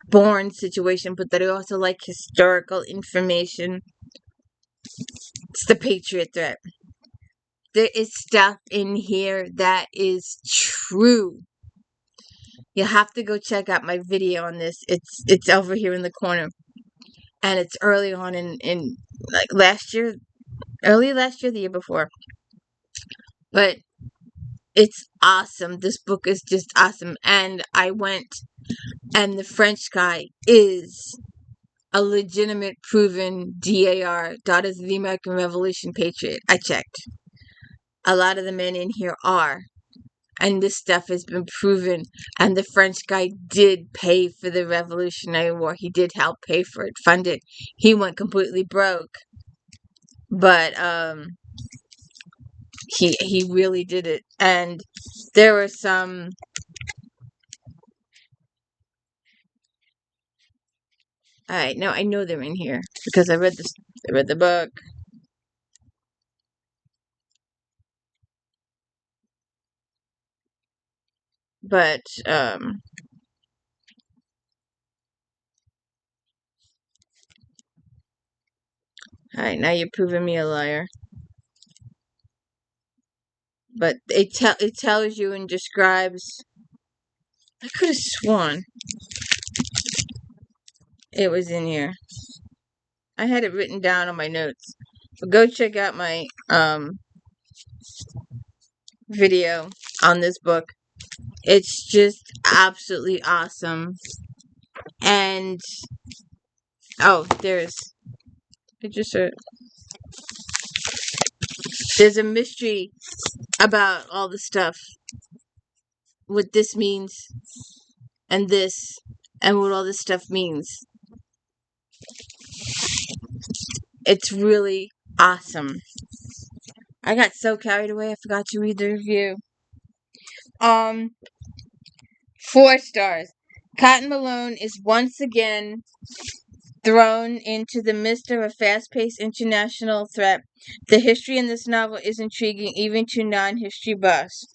Bourne situation, but they also like historical information, it's The Patriot Threat. There is stuff in here that is true. You'll have to go check out my video on this. It's over here in the corner. And it's early on in like last year, early last year, the year before. But it's awesome. This book is just awesome. And I went, and the French guy is a legitimate, proven DAR, Daughters of the American Revolution patriot. I checked. A lot of the men in here are. And this stuff has been proven. And the French guy did pay for the Revolutionary War. He did help pay for it, fund it. He went completely broke. But he really did it. And there were some Alright, now I know they're in here because I read the book. But, alright, now you're proving me a liar. But it tells you and describes. I could have sworn it was in here. I had it written down on my notes. But go check out my video on this book. It's just absolutely awesome. And there's a mystery about all the stuff, what this means, and this, and what all this stuff means. It's really awesome. I got so carried away, I forgot to read the review. 4 stars. Cotton Malone is once again thrown into the midst of a fast-paced international threat. The history in this novel is intriguing even to non-history buffs.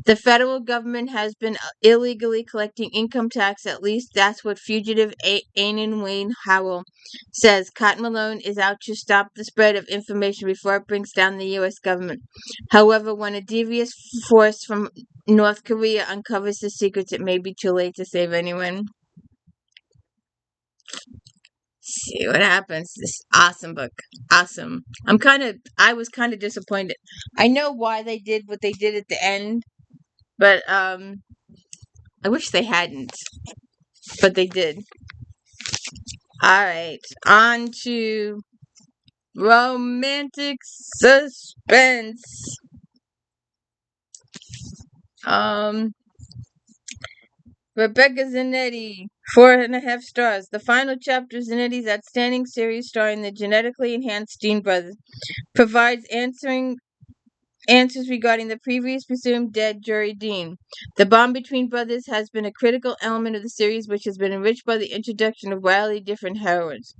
The federal government has been illegally collecting income tax, at least that's what fugitive Ainan Wayne Howell says. Cotton Malone is out to stop the spread of information before it brings down the U.S. government. However, when a devious force from North Korea uncovers the secrets, it may be too late to save anyone. See what happens. This awesome book. Awesome. I was kind of disappointed. I know why they did what they did at the end, but I wish they hadn't, but they did. Alright, on to romantic suspense. Rebecca Zanetti, 4.5 stars. The final chapter of Zanetti's outstanding series starring the genetically enhanced Dean brothers provides answers regarding the previous presumed dead Jory Dean. The bond between brothers has been a critical element of the series, which has been enriched by the introduction of wildly different heroines.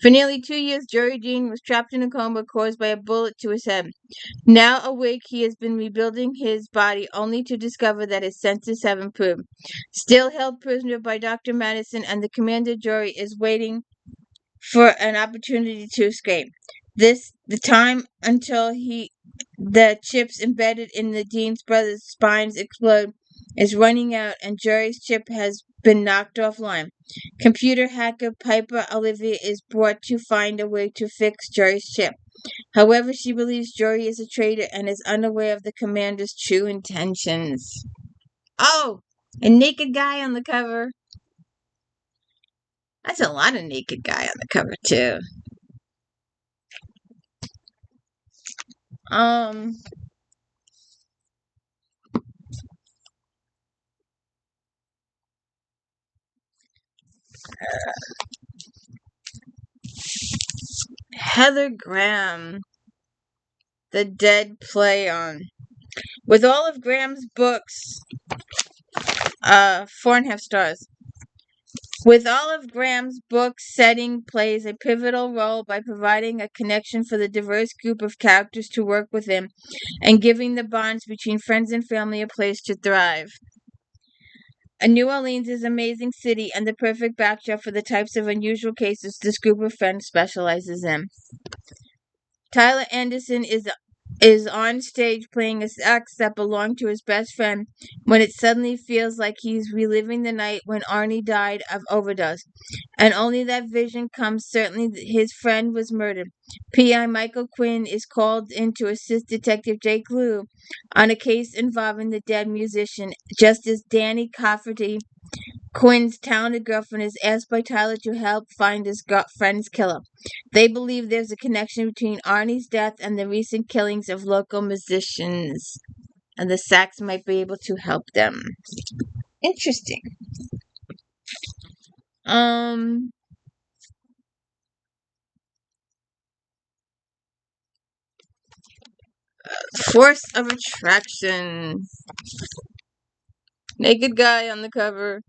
For nearly 2 years, Jory Dean was trapped in a coma caused by a bullet to his head. Now awake, he has been rebuilding his body only to discover that his senses have improved. Still held prisoner by Dr. Madison and the commander, Jory is waiting for an opportunity to escape. The time until the chips embedded in the Dean's brothers' spines explode is running out, and Jory's chip has been knocked offline. Computer hacker Piper Olivia is brought to find a way to fix Jory's chip. However, she believes Jory is a traitor and is unaware of the commander's true intentions. Oh, a naked guy on the cover. That's a lot of naked guy on the cover, too. Heather Graham, The Dead Play On. With all of Graham's books, 4.5 stars. With all of Graham's books, setting plays a pivotal role by providing a connection for the diverse group of characters to work with him and giving the bonds between friends and family a place to thrive. New Orleans is an amazing city and the perfect backdrop for the types of unusual cases this group of friends specializes in. Tyler Anderson is on stage playing a sax that belonged to his best friend when it suddenly feels like he's reliving the night when Arnie died of overdose. And only that vision comes certainly his friend was murdered. P.I. Michael Quinn is called in to assist Detective Jake Liu on a case involving the dead musician, just as Danny Cafferty, Quinn's talented girlfriend, is asked by Tyler to help find his friend's killer. They believe there's a connection between Arnie's death and the recent killings of local musicians, and the sax might be able to help them. Interesting. Force of Attraction. Naked guy on the cover.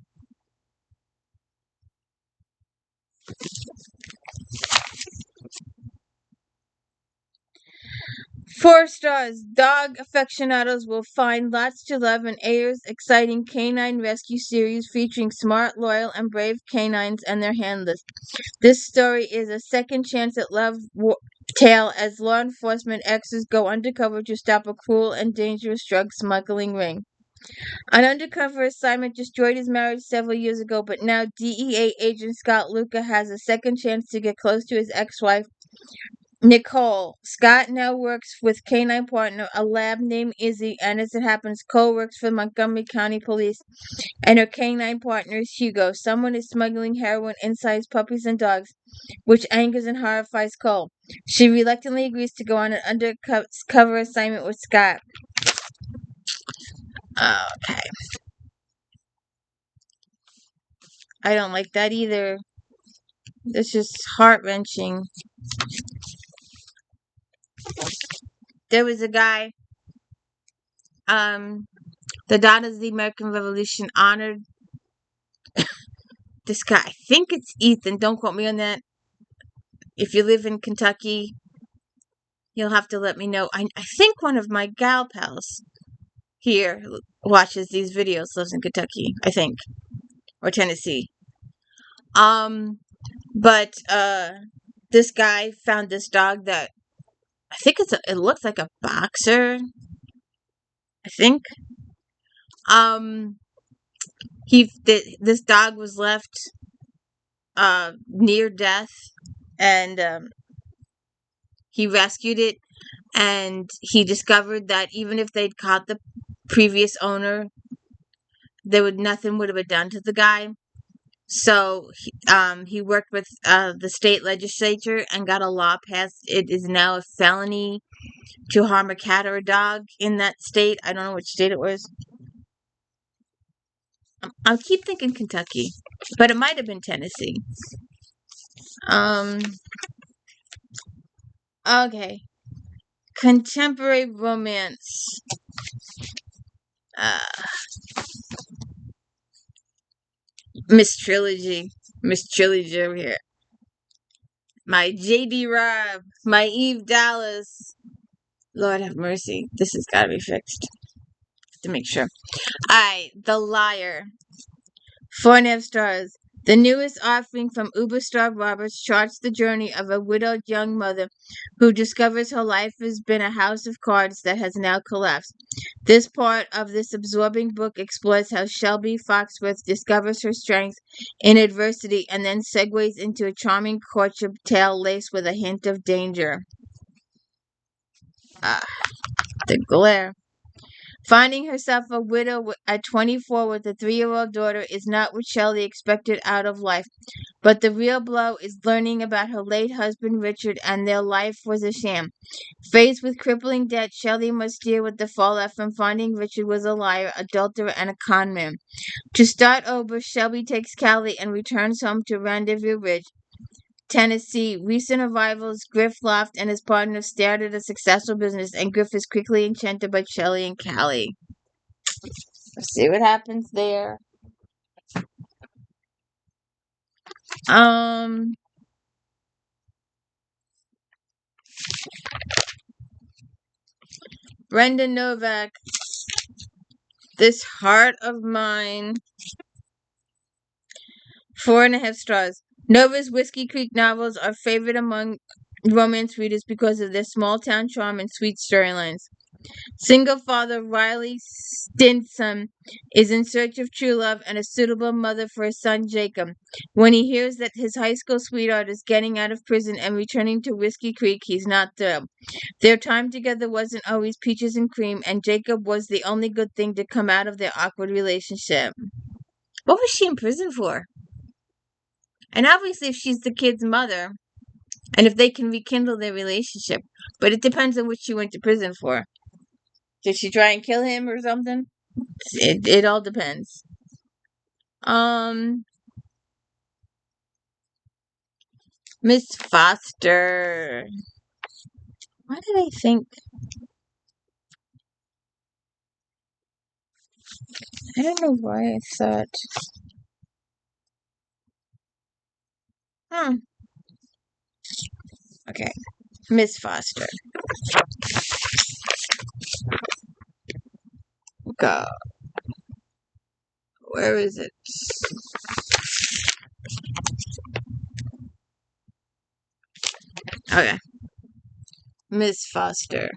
4 stars. Dog aficionados will find lots to love in Ayer's exciting canine rescue series featuring smart, loyal, and brave canines and their handlers. This story is a second chance at love tale as law enforcement exes go undercover to stop a cruel and dangerous drug smuggling ring. An undercover assignment destroyed his marriage several years ago, but now DEA agent Scott Luca has a second chance to get close to his ex-wife, Nicole. Scott now works with canine partner, a lab named Izzy, and as it happens, Cole works for Montgomery County Police, and her canine partner is Hugo. Someone is smuggling heroin inside his puppies and dogs, which angers and horrifies Cole. She reluctantly agrees to go on an undercover assignment with Scott. Okay. I don't like that either. It's just heart-wrenching. There was a guy, the Daughters of the American Revolution honored this guy. I think it's Ethan. Don't quote me on that. If you live in Kentucky, you'll have to let me know. I think one of my gal pals here watches these videos, lives in Kentucky, I think, or Tennessee. But this guy found this dog that I think it looks like a boxer. I think. This dog was left near death, and he rescued it, and he discovered that even if they'd caught the previous owner, nothing would have been done to the guy. So he worked with the state legislature and got a law passed. It is now a felony to harm a cat or a dog in that state. I don't know which state it was. I'll keep thinking Kentucky, but it might have been Tennessee. Okay. Contemporary romance. Miss Trilogy over here. My J.D. Robb, my Eve Dallas. Lord have mercy. This has got to be fixed. To make sure. Alright, The Liar. 4.5 stars. The newest offering from Uberstar Roberts charts the journey of a widowed young mother who discovers her life has been a house of cards that has now collapsed. This part of this absorbing book explores how Shelby Foxworth discovers her strength in adversity and then segues into a charming courtship tale laced with a hint of danger. The glare. Finding herself a widow at 24 with a 3-year-old daughter is not what Shelley expected out of life, but the real blow is learning about her late husband Richard and their life was a sham. Faced with crippling debt, Shelley must deal with the fallout from finding Richard was a liar, adulterer, and a con man. To start over, Shelby takes Callie and returns home to Rendezvous Ridge, Tennessee. Recent arrivals Griff Loft and his partner started a successful business, and Griff is quickly enchanted by Shelley and Callie. Let's see what happens there. Brenda Novak, This Heart of Mine. 4.5 stars. Nova's Whiskey Creek novels are favored among romance readers because of their small-town charm and sweet storylines. Single father Riley Stinson is in search of true love and a suitable mother for his son Jacob. When he hears that his high school sweetheart is getting out of prison and returning to Whiskey Creek, he's not thrilled. Their time together wasn't always peaches and cream, and Jacob was the only good thing to come out of their awkward relationship. What was she in prison for? And obviously, if she's the kid's mother, and if they can rekindle their relationship, but it depends on what she went to prison for. Did she try and kill him or something? It all depends. Miss Foster. Why did I think? I don't know why I thought. Okay. Miss Foster. EROTICA. Where is it? Okay. Miss Foster.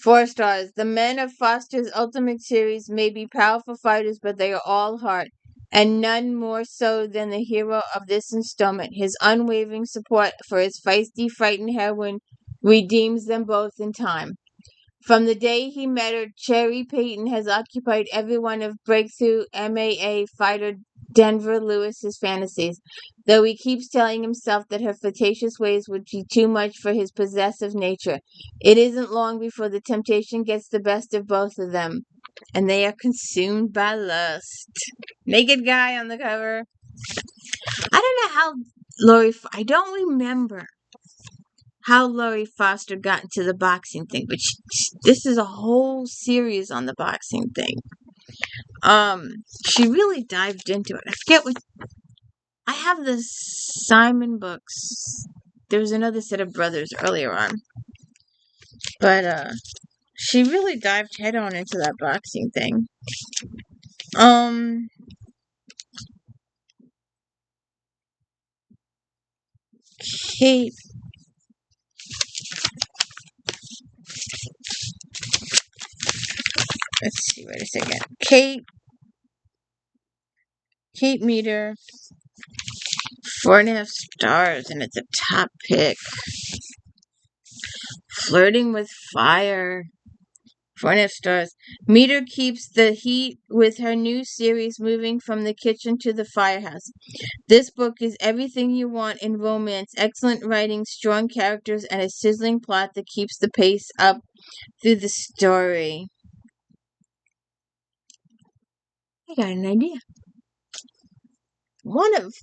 4 stars. The men of Foster's Ultimate Series may be powerful fighters, but they are all heart, and none more so than the hero of this installment. His unwavering support for his feisty, frightened heroine redeems them both in time. From the day he met her, Cherry Payton has occupied every one of breakthrough MAA fighter Denver Lewis's fantasies, though he keeps telling himself that her flirtatious ways would be too much for his possessive nature. It isn't long before the temptation gets the best of both of them, and they are consumed by lust. Naked guy on the cover. I don't know how I don't remember how Laurie Foster got into the boxing thing, but this is a whole series on the boxing thing. She really dived into it. I forget what. I have the Simon books. There was another set of brothers earlier on, but she really dived head on into that boxing thing. Kate. Let's see. Wait a second. Kate Meter. 4.5 stars, and it's a top pick. Flirting with Fire. 4.5 stars. Meter keeps the heat with her new series moving from the kitchen to the firehouse. This book is everything you want in romance. Excellent writing, strong characters, and a sizzling plot that keeps the pace up through the story. I got an idea. One of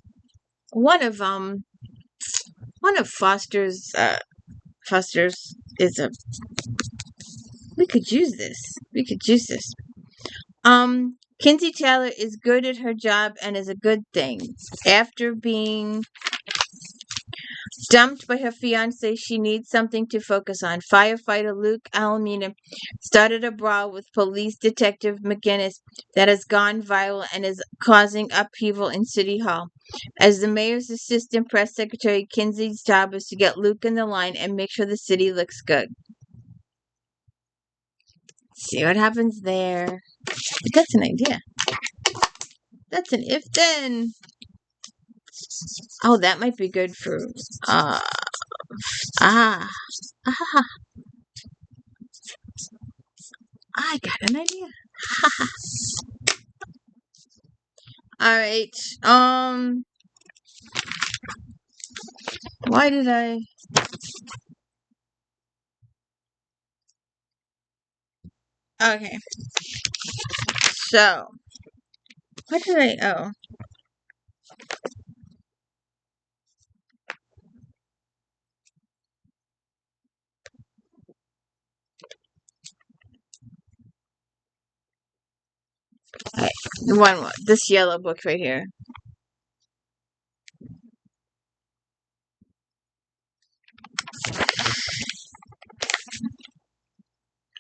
Foster's is a. We could use this. Kinsey Taylor is good at her job and is a good thing. After being dumped by her fiancé, she needs something to focus on. Firefighter Luke Alameda started a brawl with police detective McGinnis that has gone viral and is causing upheaval in City Hall. As the mayor's assistant press secretary, Kinsey's job is to get Luke in the line and make sure the city looks good. See what happens there. But that's an idea. That's an if-then. Oh, that might be good for, I got an idea. Alright, why did I... Okay. So, what did I... Oh. Okay, this yellow book right here.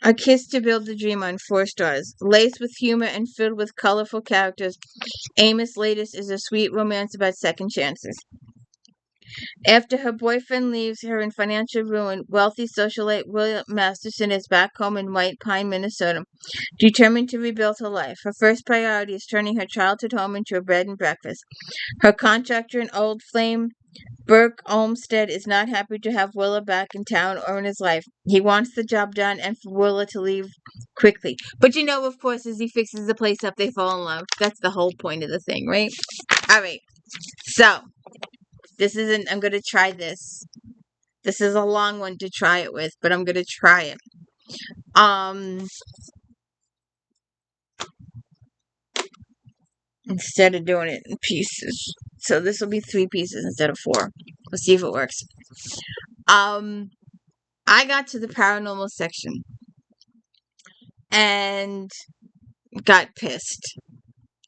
A Kiss to Build a Dream on 4 stars. Laced with humor and filled with colorful characters, Amos' latest is a sweet romance about second chances. After her boyfriend leaves her in financial ruin, wealthy socialite William Masterson is back home in White Pine, Minnesota, determined to rebuild her life. Her first priority is turning her childhood home into a bed and breakfast. Her contractor and old flame, Burke Olmsted, is not happy to have Willa back in town or in his life. He wants the job done and for Willa to leave quickly. But of course, as he fixes the place up, they fall in love. That's the whole point of the thing, right? Alright, so... I'm going to try this. This is a long one to try it with, but I'm going to try it. Instead of doing it in pieces. So this will be 3 pieces instead of 4. We'll see if it works. I got to the paranormal section and got pissed.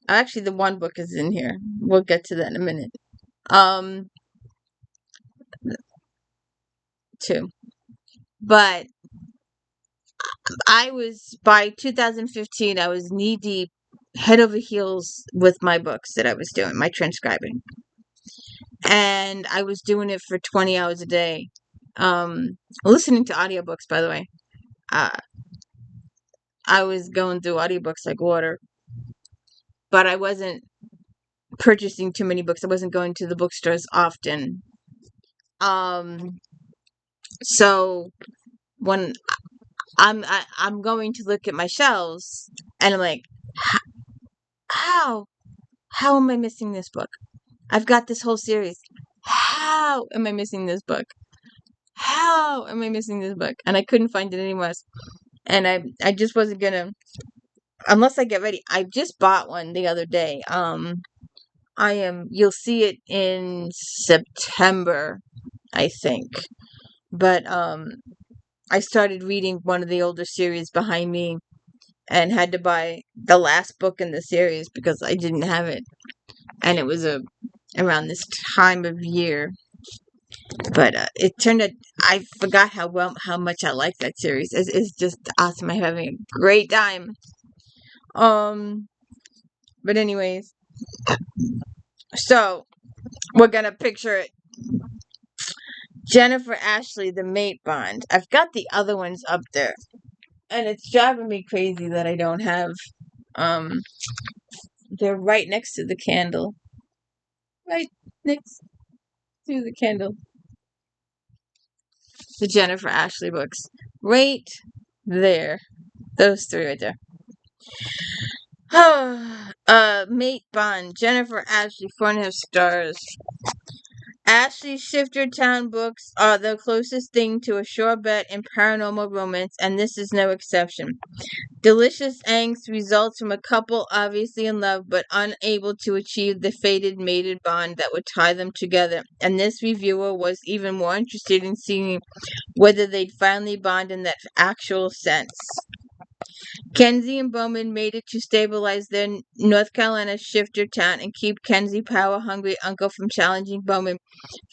Actually, the one book is in here. We'll get to that in a minute. 2. But by 2015, I was knee deep, head over heels with my books that I was doing, my transcribing. And I was doing it for 20 hours a day. Listening to audiobooks, by the way. I was going through audiobooks like water, but I wasn't purchasing too many books. I wasn't going to the bookstores often. So when I'm going to look at my shelves, and I'm like, how am I missing this book? I've got this whole series. How am I missing this book? How am I missing this book? And I couldn't find it anywhere else. And I just wasn't gonna, unless I get ready. I just bought one the other day. You'll see it in September, I think. But I started reading one of the older series behind me and had to buy the last book in the series because I didn't have it. And it was around this time of year. But it turned out I forgot how much I like that series. It's just awesome. I'm having a great time. But anyways, so we're gonna picture it. Jennifer Ashley, the mate bond. I've got the other ones up there, and it's driving me crazy that I don't have. They're right next to the candle. Right next to the candle. The Jennifer Ashley books. Right there. Those three right there. Mate bond. Jennifer Ashley, 4.5 stars. Ashley's Shifter Town books are the closest thing to a sure bet in paranormal romance, and this is no exception. Delicious angst results from a couple obviously in love but unable to achieve the fated mated bond that would tie them together, and this reviewer was even more interested in seeing whether they'd finally bond in that actual sense. Kenzie and Bowman made it to stabilize their North Carolina shifter town and keep Kenzie power-hungry uncle from challenging Bowman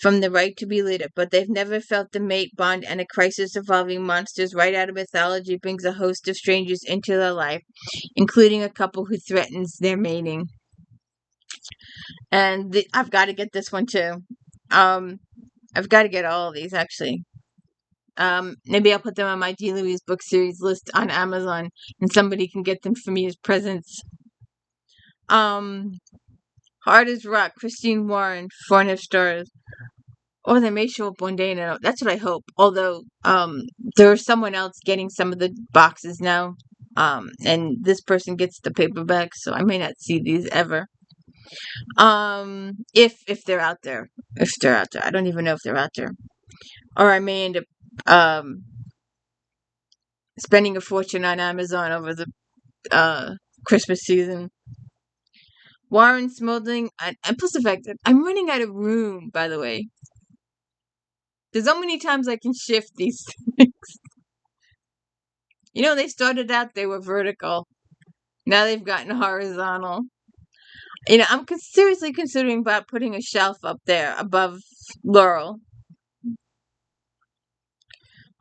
from the right to be leader, but they've never felt the mate bond, and a crisis involving monsters right out of mythology brings a host of strangers into their life, including a couple who threatens their mating. And I've got to get this one too. I've got to get all of these actually. Maybe I'll put them on my D. Louise book series list on Amazon, and somebody can get them for me as presents. Hard as Rock, Christine Warren, 4.5 stars. Or they may show up one day, and that's what I hope. Although, there's someone else getting some of the boxes now, and this person gets the paperback, so I may not see these ever. If they're out there. If they're out there. I don't even know if they're out there. Or I may end up spending a fortune on Amazon over the Christmas season. Warren Smuldering, and plus the fact that I'm running out of room, by the way. There's so many times I can shift these things. You know, they started out, they were vertical. Now they've gotten horizontal. You know, I'm seriously considering about putting a shelf up there above Laurel.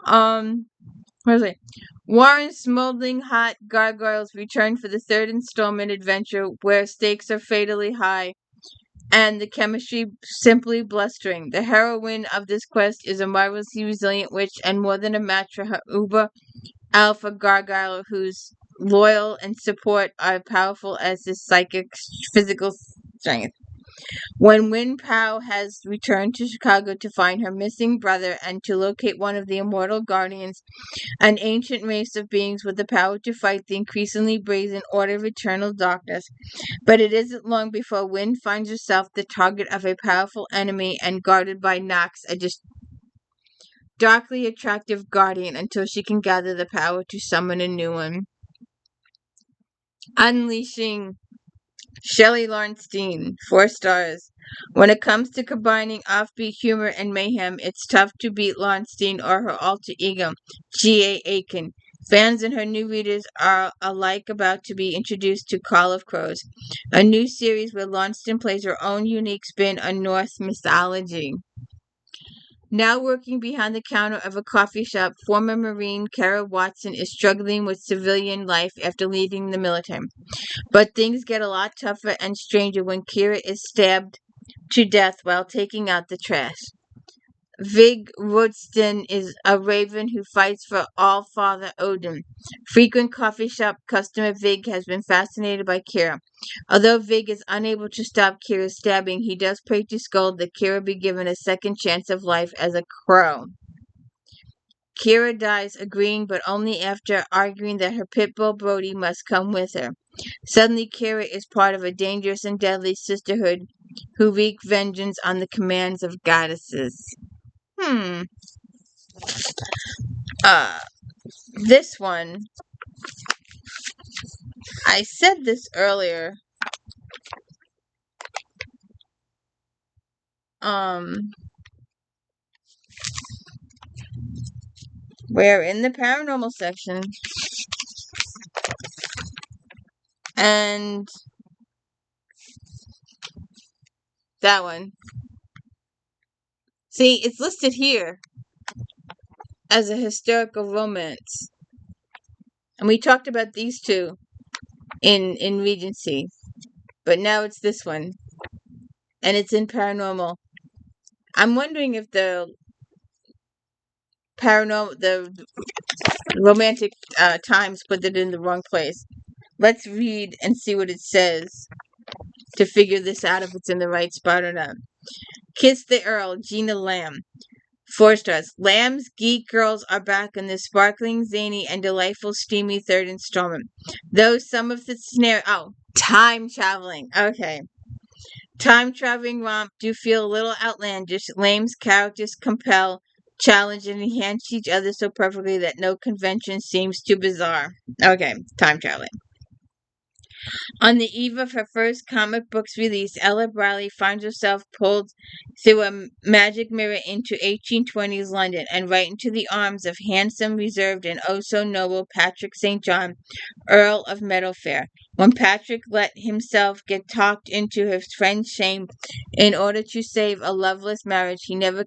Where is it? Warren's Smoldering Hot Gargoyles return for the third installment adventure where stakes are fatally high and the chemistry simply blustering. The heroine of this quest is a marvelously resilient witch and more than a match for her uber alpha gargoyle whose loyal and support are powerful as his psychic physical strength. When Win Pao has returned to Chicago to find her missing brother and to locate one of the immortal guardians, an ancient race of beings with the power to fight the increasingly brazen Order of Eternal Darkness. But it isn't long before Win finds herself the target of a powerful enemy and guarded by Nox, a darkly attractive guardian, until she can gather the power to summon a new one. Unleashing Shelley Laurstein, 4 stars. When it comes to combining offbeat humor and mayhem, it's tough to beat Laurstein or her alter ego, G.A. Aiken. Fans and her new readers are alike about to be introduced to Call of Crows, a new series where Laurstein plays her own unique spin on Norse mythology. Now working behind the counter of a coffee shop, former Marine Kara Watson is struggling with civilian life after leaving the military. But things get a lot tougher and stranger when Kira is stabbed to death while taking out the trash. Vig Woodston is a raven who fights for All-Father Odin. Frequent coffee shop customer Vig has been fascinated by Kira. Although Vig is unable to stop Kira's stabbing, he does pray to Skull that Kira be given a second chance of life as a crow. Kira dies agreeing, but only after arguing that her pit bull Brody must come with her. Suddenly, Kira is part of a dangerous and deadly sisterhood who wreak vengeance on the commands of goddesses. This one, I said this earlier. We're in the paranormal section. And that one. See, it's listed here as a historical romance. And we talked about these two in Regency. But now it's this one. And it's in paranormal. I'm wondering if the romantic Times put it in the wrong place. Let's read and see what it says to figure this out, if it's in the right spot or not. Kiss the Earl, Gina Lamb. 4 stars. Lamb's Geek Girls are back in this sparkling, zany, and delightful, steamy third installment. Though some of the time traveling. Okay. Time traveling romp do feel a little outlandish. Lamb's characters compel, challenge, and enhance each other so perfectly that no convention seems too bizarre. Okay, time traveling. On the eve of her first comic books release, Ella Briley finds herself pulled through a magic mirror into 1820s London and right into the arms of handsome, reserved, and oh-so-noble Patrick St. John, Earl of Meadowfair. When Patrick let himself get talked into his friend's shame in order to save a loveless marriage, he never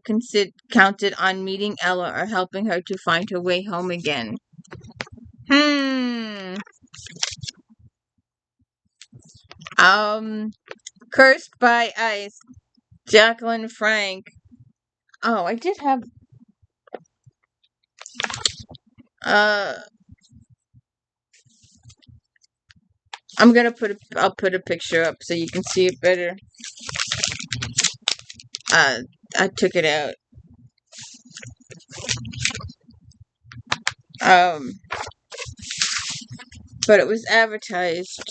counted on meeting Ella or helping her to find her way home again. Cursed by Ice, Jacqueline Frank. Oh, I did have. I'll put a picture up so you can see it better. I took it out. But it was advertised.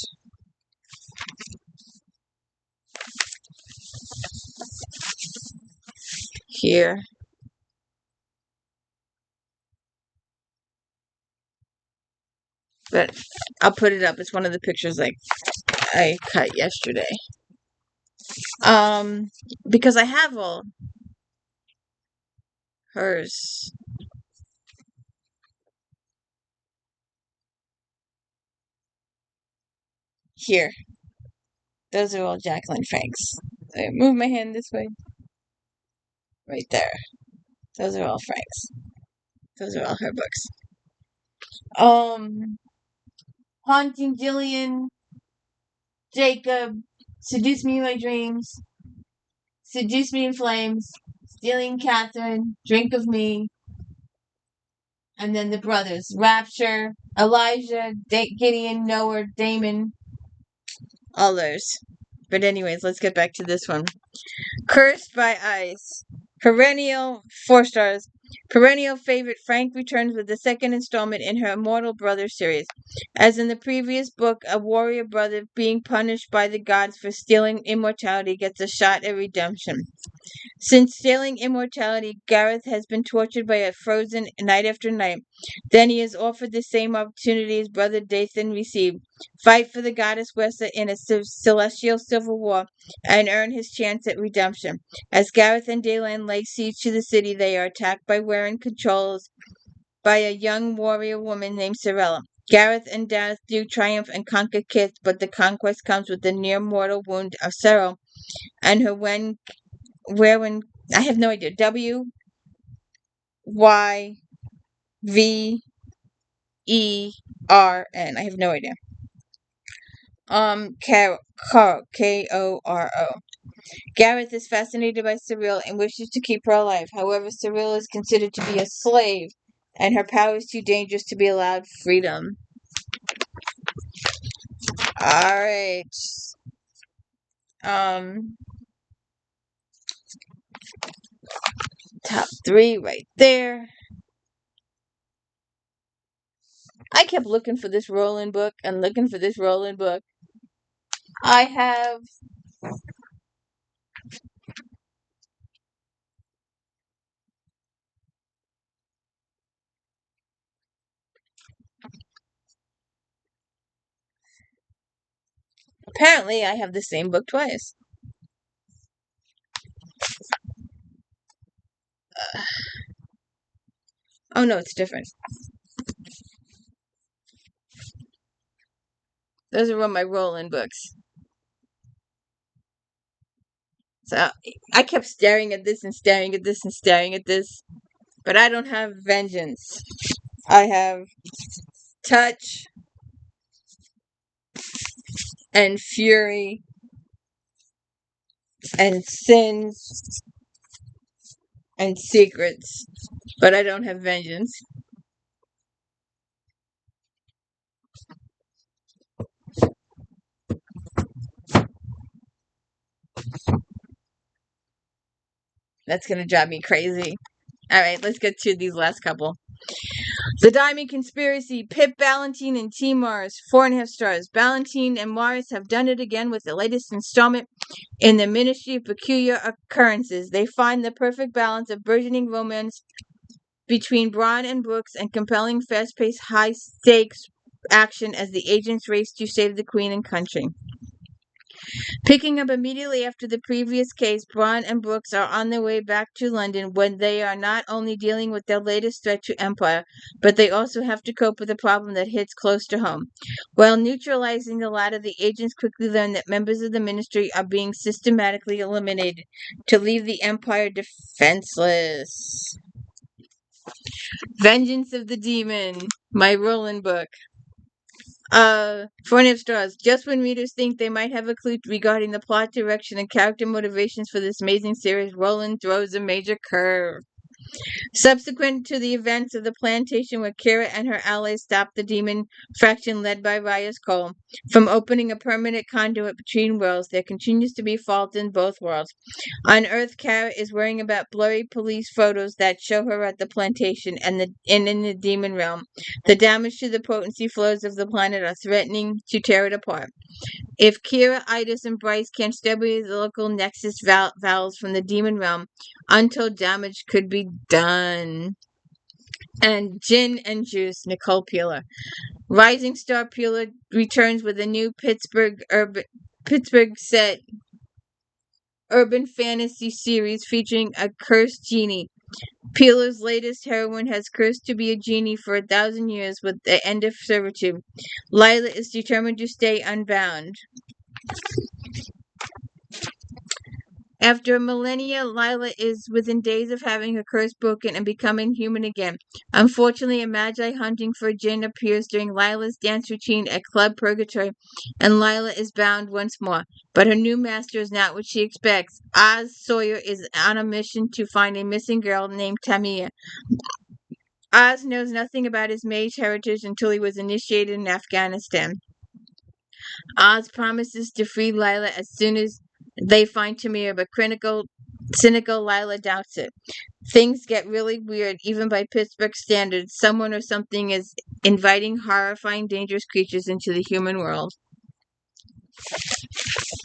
Here. But I'll put it up. It's one of the pictures I cut yesterday. Because I have all hers. Here. Those are all Jacqueline Franks. I move my hand this way. Right there. Those are all Franks. Those are all her books. Haunting Jillian, Jacob, Seduce Me in My Dreams, Seduce Me in Flames, Stealing Catherine, Drink of Me, and then the brothers, Rapture, Elijah, Gideon, Noah, Damon, all those. But anyways, let's get back to this one. Cursed by Ice. Perennial, 4 stars. Perennial favorite Frank returns with the second installment in her Immortal Brothers series. As in the previous book, a warrior brother being punished by the gods for stealing immortality gets a shot at redemption. Since stealing immortality, Gareth has been tortured by a frozen night after night. Then he is offered the same opportunity his brother Dathan received. Fight for the goddess Wessa in a celestial civil war and earn his chance at redemption. As Gareth and Daylan lay siege to the city, they are attacked by Warren controls by a young warrior woman named Sorella. Gareth and Dareth do triumph and conquer Kith, but the conquest comes with the near-mortal wound of Sorrow and her I have no idea. Kyorn. I have no idea. Koro. Gareth is fascinated by Cyril and wishes to keep her alive. However, Cyril is considered to be a slave, and her power is too dangerous to be allowed freedom. Alright. Top 3 right there. I kept looking for this Roland book and looking for this Roland book. I have apparently I have the same book twice. Oh no, it's different. Those are one of my Roland books. So I kept staring at this and staring at this and staring at this. But I don't have vengeance. I have touch and fury and sins and secrets. But I don't have vengeance. That's gonna drive me crazy. Alright, let's get to these last couple. The Diamond Conspiracy, Pip, Ballantine, and T. Morris, 4.5 stars. Ballantine and Morris have done it again with the latest installment in the Ministry of Peculiar Occurrences. They find the perfect balance of burgeoning romance between Braun and Brooks and compelling, fast-paced, high-stakes action as the agents race to save the Queen and country. Picking up immediately after the previous case, Braun and Brooks are on their way back to London when they are not only dealing with their latest threat to Empire, but they also have to cope with a problem that hits close to home. While neutralizing the latter, the agents quickly learn that members of the Ministry are being systematically eliminated to leave the Empire defenseless. Vengeance of the Demon, my Roland book. 4.5 stars. Just when readers think they might have a clue regarding the plot, direction, and character motivations for this amazing series, Roland throws a major curve. Subsequent to the events of the plantation where Kira and her allies stopped the demon faction led by Rias Cole from opening a permanent conduit between worlds, there continues to be fault in both worlds. On Earth, Kara is worrying about blurry police photos that show her at the plantation and in the demon realm. The damage to the potency flows of the planet are threatening to tear it apart. If Kira, Idis, and Bryce can't stabilize the local nexus valves from the demon realm, untold damage could be done. And Gin and Juice, Nicole Peeler. Rising Star Peeler returns with a new Pittsburgh set urban fantasy series featuring a cursed genie. Peeler's latest heroine has cursed to be a genie for 1,000 years with the end of servitude. Lila is determined to stay unbound. After millennia, Lila is within days of having her curse broken and becoming human again. Unfortunately, a magi hunting for a jinn appears during Lila's dance routine at Club Purgatory, and Lila is bound once more. But her new master is not what she expects. Oz Sawyer is on a mission to find a missing girl named Tamia. Oz knows nothing about his mage heritage until he was initiated in Afghanistan. Oz promises to free Lila as soon as they find Tamir, but cynical Lila doubts it. Things get really weird, even by Pittsburgh standards. Someone or something is inviting horrifying, dangerous creatures into the human world.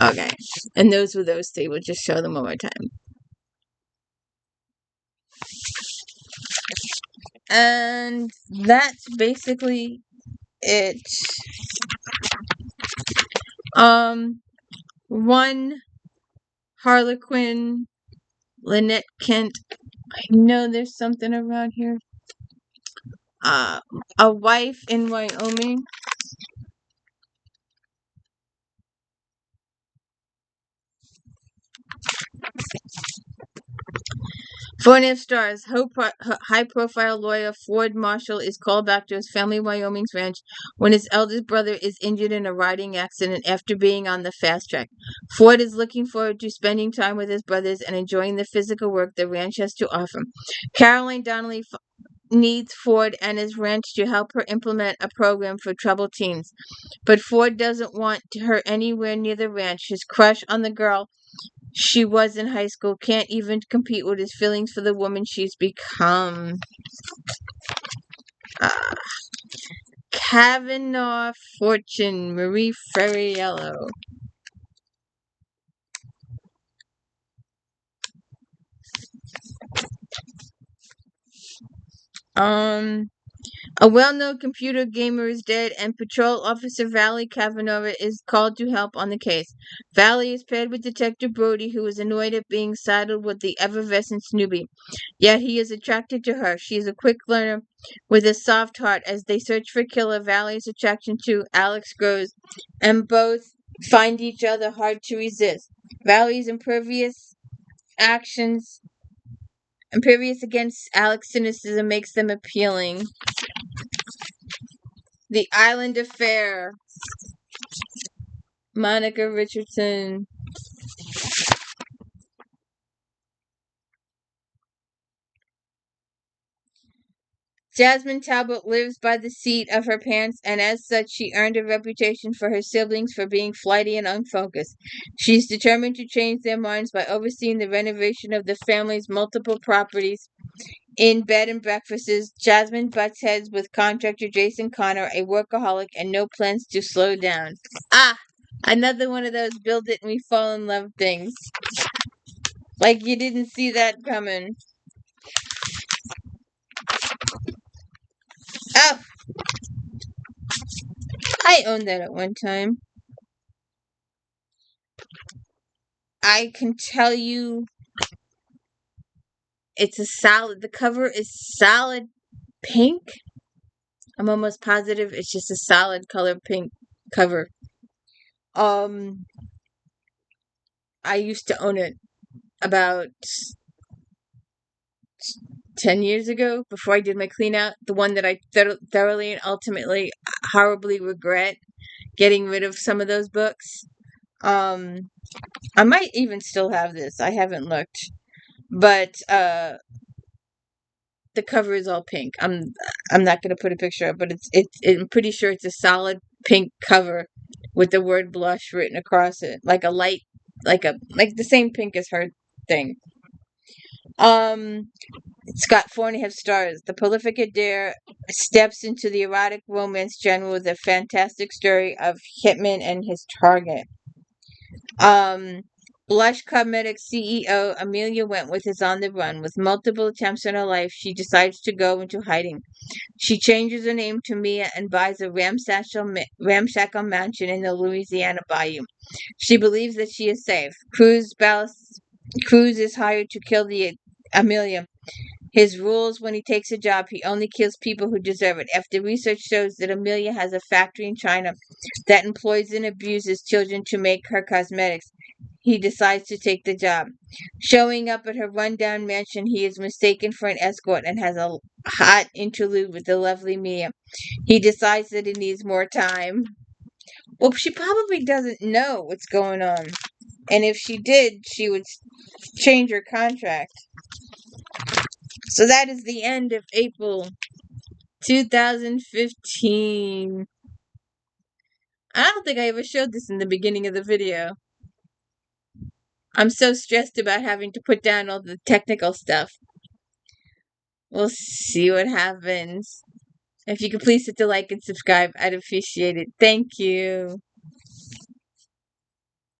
Okay, and those were those three. We'll just show them one more time. And that's basically it. One Harlequin, Lynette Kent. I know there's something around here. A Wife in Wyoming. 4.5 stars. High-profile lawyer Ford Marshall is called back to his family Wyoming's ranch when his eldest brother is injured in a riding accident after being on the fast track. Ford is looking forward to spending time with his brothers and enjoying the physical work the ranch has to offer. Caroline Donnelly needs Ford and his ranch to help her implement a program for troubled teens. But Ford doesn't want her anywhere near the ranch. His crush on the girl she was in high school can't even compete with his feelings for the woman she's become. Kavanaugh Fortune, Marie Ferriello. A well-known computer gamer is dead, and Patrol Officer Valley Kavanaugh is called to help on the case. Valley is paired with Detective Brody, who is annoyed at being saddled with the effervescent Snoopy. Yet he is attracted to her. She is a quick learner with a soft heart. As they search for killer, Valley's attraction to Alex grows, and both find each other hard to resist. Valley's impervious against Alex's cynicism makes them appealing. The Island Affair. Monica Richardson. Jasmine Talbot lives by the seat of her pants, and as such, she earned a reputation for her siblings for being flighty and unfocused. She's determined to change their minds by overseeing the renovation of the family's multiple properties. In Bed and Breakfasts, Jasmine butts heads with contractor Jason Connor, a workaholic and no plans to slow down. Another one of those build it and we fall in love things. Like you didn't see that coming. Oh! I owned that at one time. I can tell you the cover is solid pink. I'm almost positive it's just a solid color pink cover. I used to own it about 10 years ago before I did my clean out. The one that I thoroughly and ultimately horribly regret getting rid of some of those books. I might even still have this. I haven't looked. But the cover is all pink. I'm not gonna put a picture up, but I'm pretty sure it's a solid pink cover with the word blush written across it, like a light, like the same pink as her thing. It's got 4.5 stars. The prolific Adair steps into the erotic romance genre with a fantastic story of Hitman and his target. Blush Cosmetics CEO Amelia Wentworth is on the run. With multiple attempts on her life, she decides to go into hiding. She changes her name to Mia and buys a ramshackle mansion in the Louisiana bayou. She believes that she is safe. Cruz is hired to kill Amelia. His rules: when he takes a job, he only kills people who deserve it. After research shows that Amelia has a factory in China that employs and abuses children to make her cosmetics, he decides to take the job. Showing up at her rundown mansion, he is mistaken for an escort and has a hot interlude with the lovely Mia. He decides that he needs more time. Well, she probably doesn't know what's going on. And if she did, she would change her contract. So that is the end of April 2015. I don't think I ever showed this in the beginning of the video. I'm so stressed about having to put down all the technical stuff. We'll see what happens. If you could please hit the like and subscribe, I'd appreciate it. Thank you.